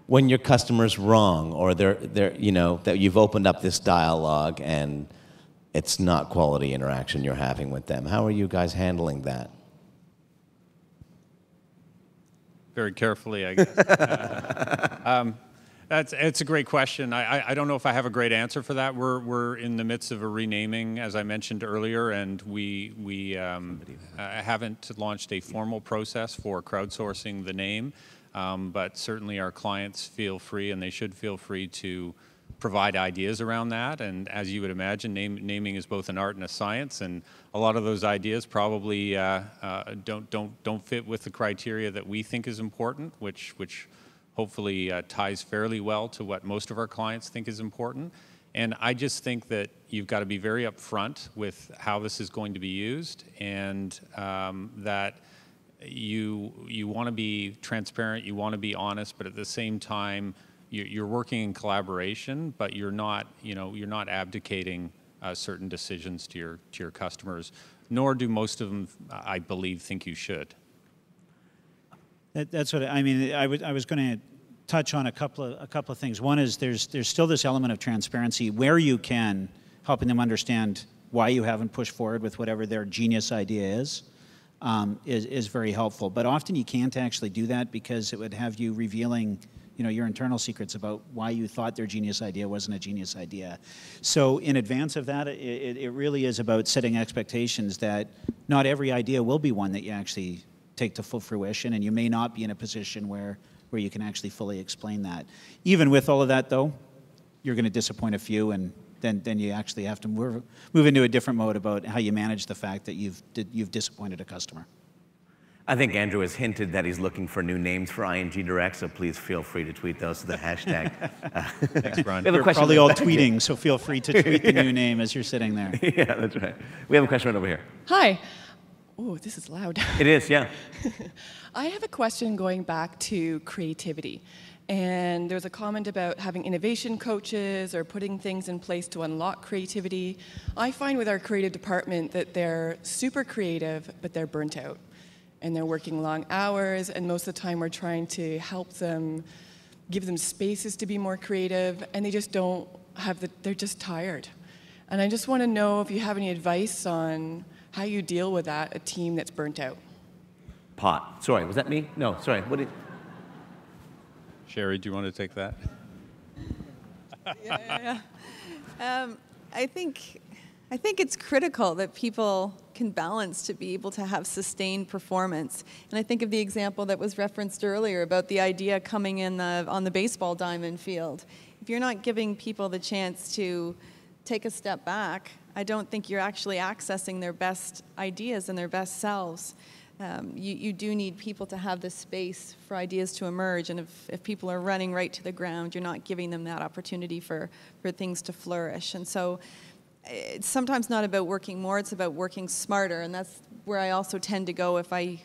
When your customer's wrong, or they're that you've opened up this dialogue and it's not quality interaction you're having with them. How are you guys handling that? Very carefully, I guess. It's a great question. I don't know if I have a great answer for that. We're in the midst of a renaming, as I mentioned earlier, and we haven't launched a formal process for crowdsourcing the name, but certainly our clients feel free, and they should feel free to provide ideas around that. And as you would imagine, naming is both an art and a science, and a lot of those ideas probably don't fit with the criteria that we think is important, which hopefully ties fairly well to what most of our clients think is important. And I just think that you've got to be very upfront with how this is going to be used, and that you want to be transparent, you want to be honest, but at the same time, you're working in collaboration, but you're not abdicating certain decisions to your customers, nor do most of them, I believe, think you should. That's what I mean. I was going to touch on a couple of things. One is there's still this element of transparency where you can, helping them understand why you haven't pushed forward with whatever their genius idea is very helpful. But often you can't actually do that because it would have you revealing, your internal secrets about why you thought their genius idea wasn't a genius idea. So in advance of that, it really is about setting expectations that not every idea will be one that you actually take to full fruition, and you may not be in a position where you can actually fully explain that. Even with all of that, though, you're going to disappoint a few, and then you actually have to move into a different mode about how you manage the fact that you've disappointed a customer. I think Andrew has hinted that he's looking for new names for ING Direct, so please feel free to tweet those to the hashtag. Thanks, Ron. We have a We're question probably all back here. tweeting, so feel free to tweet the new name as you're sitting there. Yeah, that's right. We have a question right over here. Hi. Oh, this is loud. It is, yeah. I have a question going back to creativity. And there was a comment about having innovation coaches or putting things in place to unlock creativity. I find with our creative department that they're super creative, but they're burnt out. And they're working long hours, and most of the time we're trying to help them, give them spaces to be more creative, and they just don't have they're just tired. And I just want to know if you have any advice on how you deal with that, a team that's burnt out. Pot. Sorry, was that me? No, sorry. What did... Cheri, do you want to take that? Yeah. I think it's critical that people can balance to be able to have sustained performance. And I think of the example that was referenced earlier about the idea coming in on the baseball diamond field. If you're not giving people the chance to take a step back, I don't think you're actually accessing their best ideas and their best selves. You do need people to have the space for ideas to emerge, and if people are running right to the ground, you're not giving them that opportunity for things to flourish. And so it's sometimes not about working more, it's about working smarter, and that's where I also tend to go if I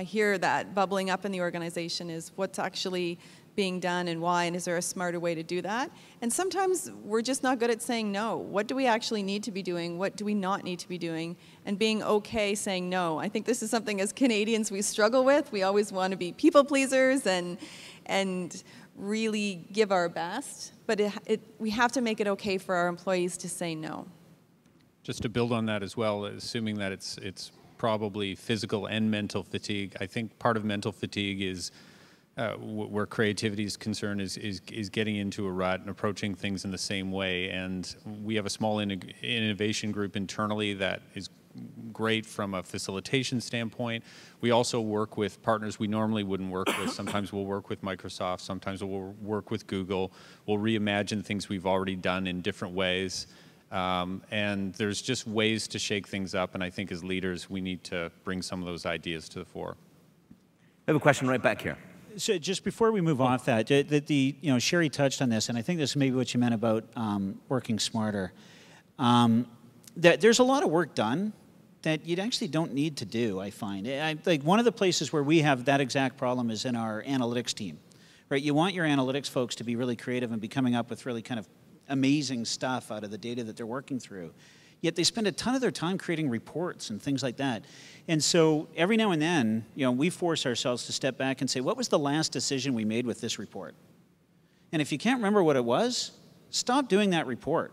hear that bubbling up in the organization, is what's actually being done and why, and is there a smarter way to do that? And sometimes we're just not good at saying no. What do we actually need to be doing? What do we not need to be doing? And being okay saying no. I think this is something as Canadians we struggle with. We always want to be people pleasers and really give our best, but we have to make it okay for our employees to say no. Just to build on that as well, assuming that it's probably physical and mental fatigue, I think part of mental fatigue is where creativity is concerned is getting into a rut and approaching things in the same way. And we have a small innovation group internally that is great from a facilitation standpoint. We also work with partners we normally wouldn't work with. Sometimes we'll work with Microsoft, sometimes we'll work with Google. We'll reimagine things we've already done in different ways. And there's just ways to shake things up, and I think as leaders we need to bring some of those ideas to the fore. We have a question right back here. So just before we move off that, Cheri touched on this, and I think this is maybe what you meant about working smarter. That there's a lot of work done that you actually don't need to do, I find. Like one of the places where we have that exact problem is in our analytics team, right? You want your analytics folks to be really creative and be coming up with really kind of amazing stuff out of the data that they're working through. Yet they spend a ton of their time creating reports and things like that. And so every now and then, we force ourselves to step back and say, what was the last decision we made with this report? And if you can't remember what it was, stop doing that report,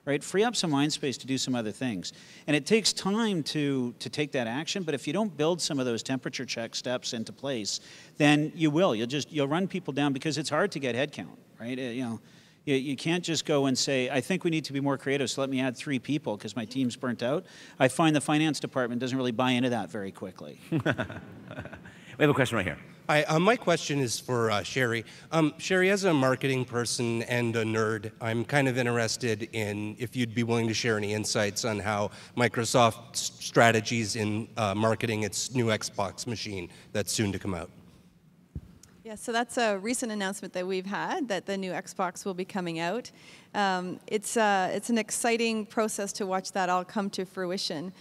right? Free up some mind space to do some other things. And it takes time to take that action, but if you don't build some of those temperature check steps into place, then you will. You'll run people down because it's hard to get headcount, right? You can't just go and say, I think we need to be more creative, so let me add 3 people because my team's burnt out. I find the finance department doesn't really buy into that very quickly. We have a question right here. Hi, my question is for Cheri. Cheri, as a marketing person and a nerd, I'm kind of interested in if you'd be willing to share any insights on how Microsoft's strategies in marketing its new Xbox machine that's soon to come out. Yeah, so that's a recent announcement that we've had, that the new Xbox will be coming out. It's an exciting process to watch that all come to fruition.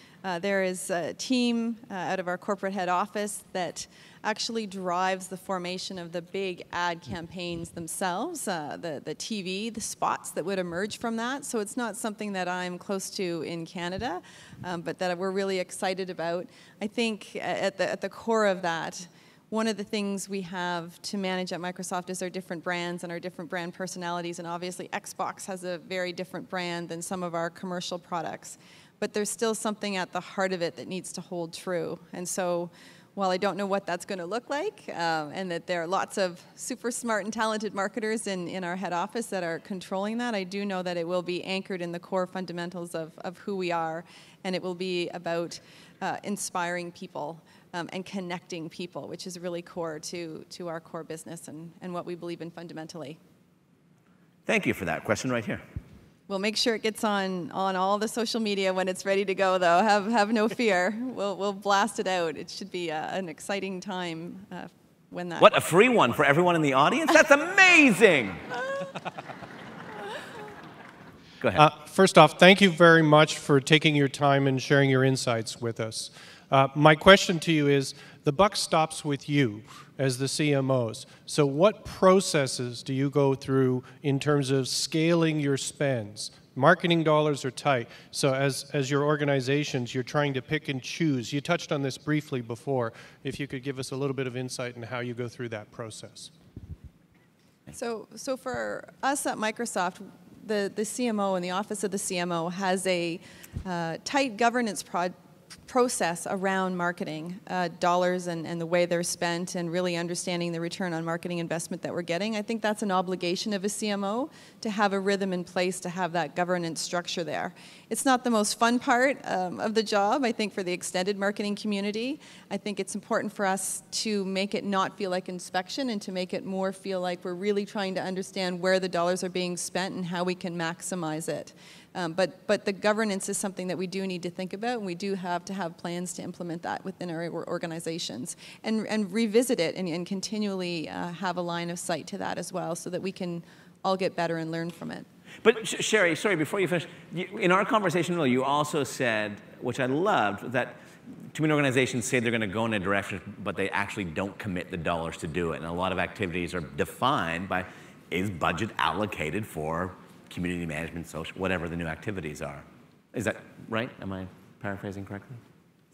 There is a team out of our corporate head office that actually drives the formation of the big ad campaigns themselves, the TV, the spots that would emerge from that. So it's not something that I'm close to in Canada, but that we're really excited about. I think at the core of that, one of the things we have to manage at Microsoft is our different brands and our different brand personalities, and obviously Xbox has a very different brand than some of our commercial products. But there's still something at the heart of it that needs to hold true. And so while I don't know what that's going to look like, and that there are lots of super smart and talented marketers in our head office that are controlling that, I do know that it will be anchored in the core fundamentals of who we are, and it will be about inspiring people and connecting people, which is really core to our core business and what we believe in fundamentally. Thank you for that. Question right here. We'll make sure it gets on all the social media when it's ready to go, though. Have no fear. We'll blast it out. It should be an exciting time when that... What, a free one for everyone in the audience? That's amazing! Go ahead. First off, thank you very much for taking your time and sharing your insights with us. My question to you is, the buck stops with you as the CMOs. So what processes do you go through in terms of scaling your spends? Marketing dollars are tight. So as your organizations, you're trying to pick and choose. You touched on this briefly before. If you could give us a little bit of insight into how you go through that process. So for us at Microsoft, the CMO and the office of the CMO has a tight governance process around marketing dollars and the way they're spent, and really understanding the return on marketing investment that we're getting. I think that's an obligation of a CMO to have a rhythm in place to have that governance structure there. It's not the most fun part of the job, I think, for the extended marketing community. I think it's important for us to make it not feel like inspection and to make it more feel like we're really trying to understand where the dollars are being spent and how we can maximize it. But the governance is something that we do need to think about, and we do have to have plans to implement that within our organizations and revisit it and continually have a line of sight to that as well, so that we can all get better and learn from it. But Cheri, sorry, before you finish, in our conversation, you also said, which I loved, that too many organizations say they're going to go in a direction, but they actually don't commit the dollars to do it. And a lot of activities are defined by, is budget allocated for community management, social, whatever the new activities are. Is that right? Am I paraphrasing correctly?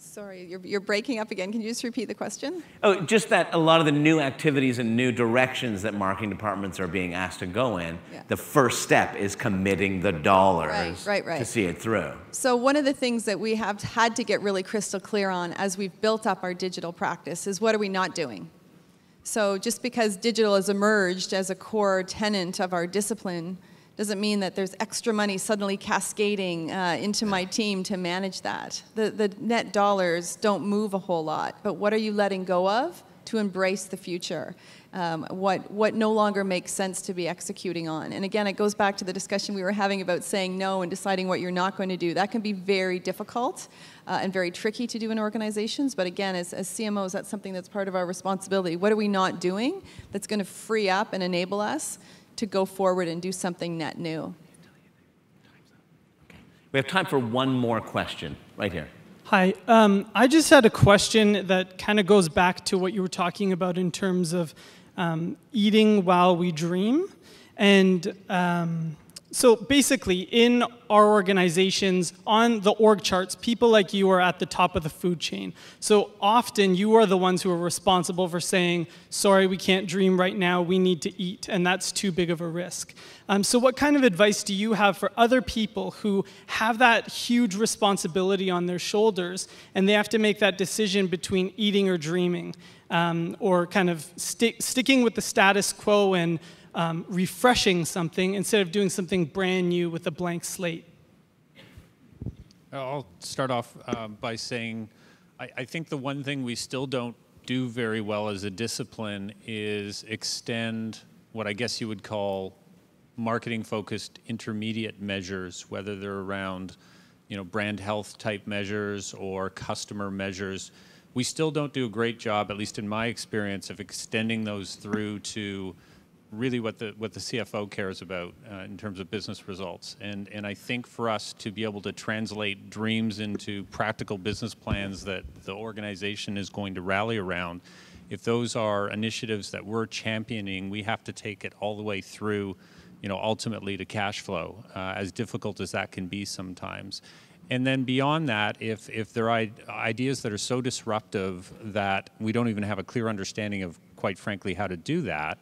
Sorry, you're breaking up again. Can you just repeat the question? Oh, just that a lot of the new activities and new directions that marketing departments are being asked to go in, the first step is committing the dollars to see it through. So one of the things that we have had to get really crystal clear on as we've built up our digital practice is, what are we not doing? So just because digital has emerged as a core tenet of our discipline doesn't mean that there's extra money suddenly cascading into my team to manage that. The net dollars don't move a whole lot, but what are you letting go of to embrace the future? What no longer makes sense to be executing on? And again, it goes back to the discussion we were having about saying no and deciding what you're not going to do. That can be very difficult and very tricky to do in organizations, but again, as CMOs, that's something that's part of our responsibility. What are we not doing that's going to free up and enable us to go forward and do something net new? We have time for one more question, right here. Hi, I just had a question that kind of goes back to what you were talking about in terms of eating while we dream. And so basically, in our organizations, on the org charts, people like you are at the top of the food chain. So often, you are the ones who are responsible for saying, sorry, we can't dream right now, we need to eat, and that's too big of a risk. So what kind of advice do you have for other people who have that huge responsibility on their shoulders, and they have to make that decision between eating or dreaming, or kind of sticking with the status quo and refreshing something instead of doing something brand new with a blank slate? I'll start off by saying I think the one thing we still don't do very well as a discipline is extend what I guess you would call marketing-focused intermediate measures, whether they're around, brand health type measures or customer measures. We still don't do a great job, at least in my experience, of extending those through to really what the CFO cares about in terms of business results. And I think for us to be able to translate dreams into practical business plans that the organization is going to rally around, if those are initiatives that we're championing, we have to take it all the way through, ultimately to cash flow, as difficult as that can be sometimes. And then beyond that, if there are ideas that are so disruptive that we don't even have a clear understanding of, quite frankly, how to do that,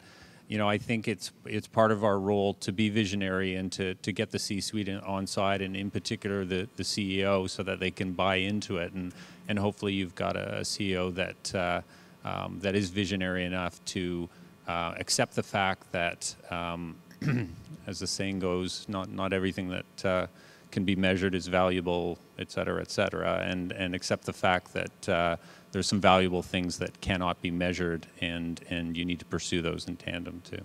I think it's part of our role to be visionary and to get the C-suite on side, and in particular the CEO, so that they can buy into it. And hopefully you've got a CEO that is visionary enough to accept the fact that, as the saying goes, not everything that can be measured is valuable, et cetera, and accept the fact that there's some valuable things that cannot be measured, and you need to pursue those in tandem too.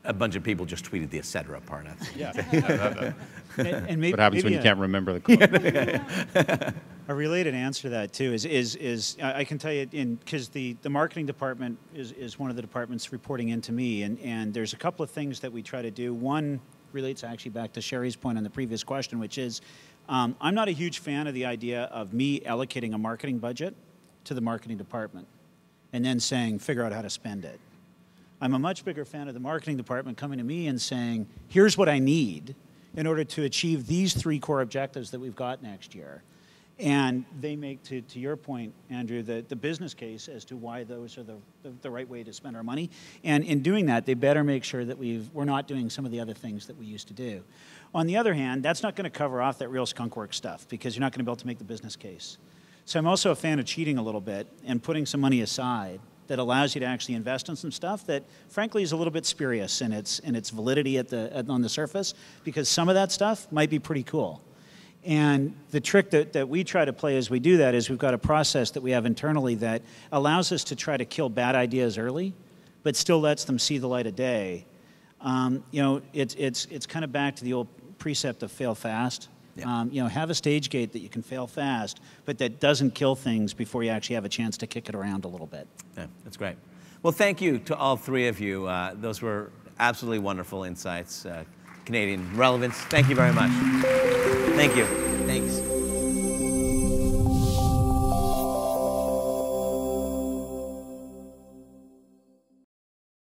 A bunch of people just tweeted the et cetera part of it. Yeah. And maybe, what happens when you can't remember the quote? A related answer to that too is I can tell you, because the marketing department is one of the departments reporting into me, and there's a couple of things that we try to do. One relates actually back to Cheri's point on the previous question, which is I'm not a huge fan of the idea of me allocating a marketing budget to the marketing department and then saying, figure out how to spend it. I'm a much bigger fan of the marketing department coming to me and saying, here's what I need in order to achieve these 3 core objectives that we've got next year. And they make, to your point, Andrew, the business case as to why those are the right way to spend our money. And in doing that, they better make sure that we're not doing some of the other things that we used to do. On the other hand, that's not going to cover off that real skunkwork stuff, because you're not going to be able to make the business case. So I'm also a fan of cheating a little bit and putting some money aside that allows you to actually invest in some stuff that, frankly, is a little bit spurious in its validity on the surface, because some of that stuff might be pretty cool. And the trick that we try to play as we do that is we've got a process that we have internally that allows us to try to kill bad ideas early, but still lets them see the light of day. It's kind of back to the old precept of fail fast. Yeah. Have a stage gate that you can fail fast, but that doesn't kill things before you actually have a chance to kick it around a little bit. Yeah, that's great. Well, thank you to all 3 of you. Those were absolutely wonderful insights. Canadian relevance. Thank you very much. Thank you. Thanks.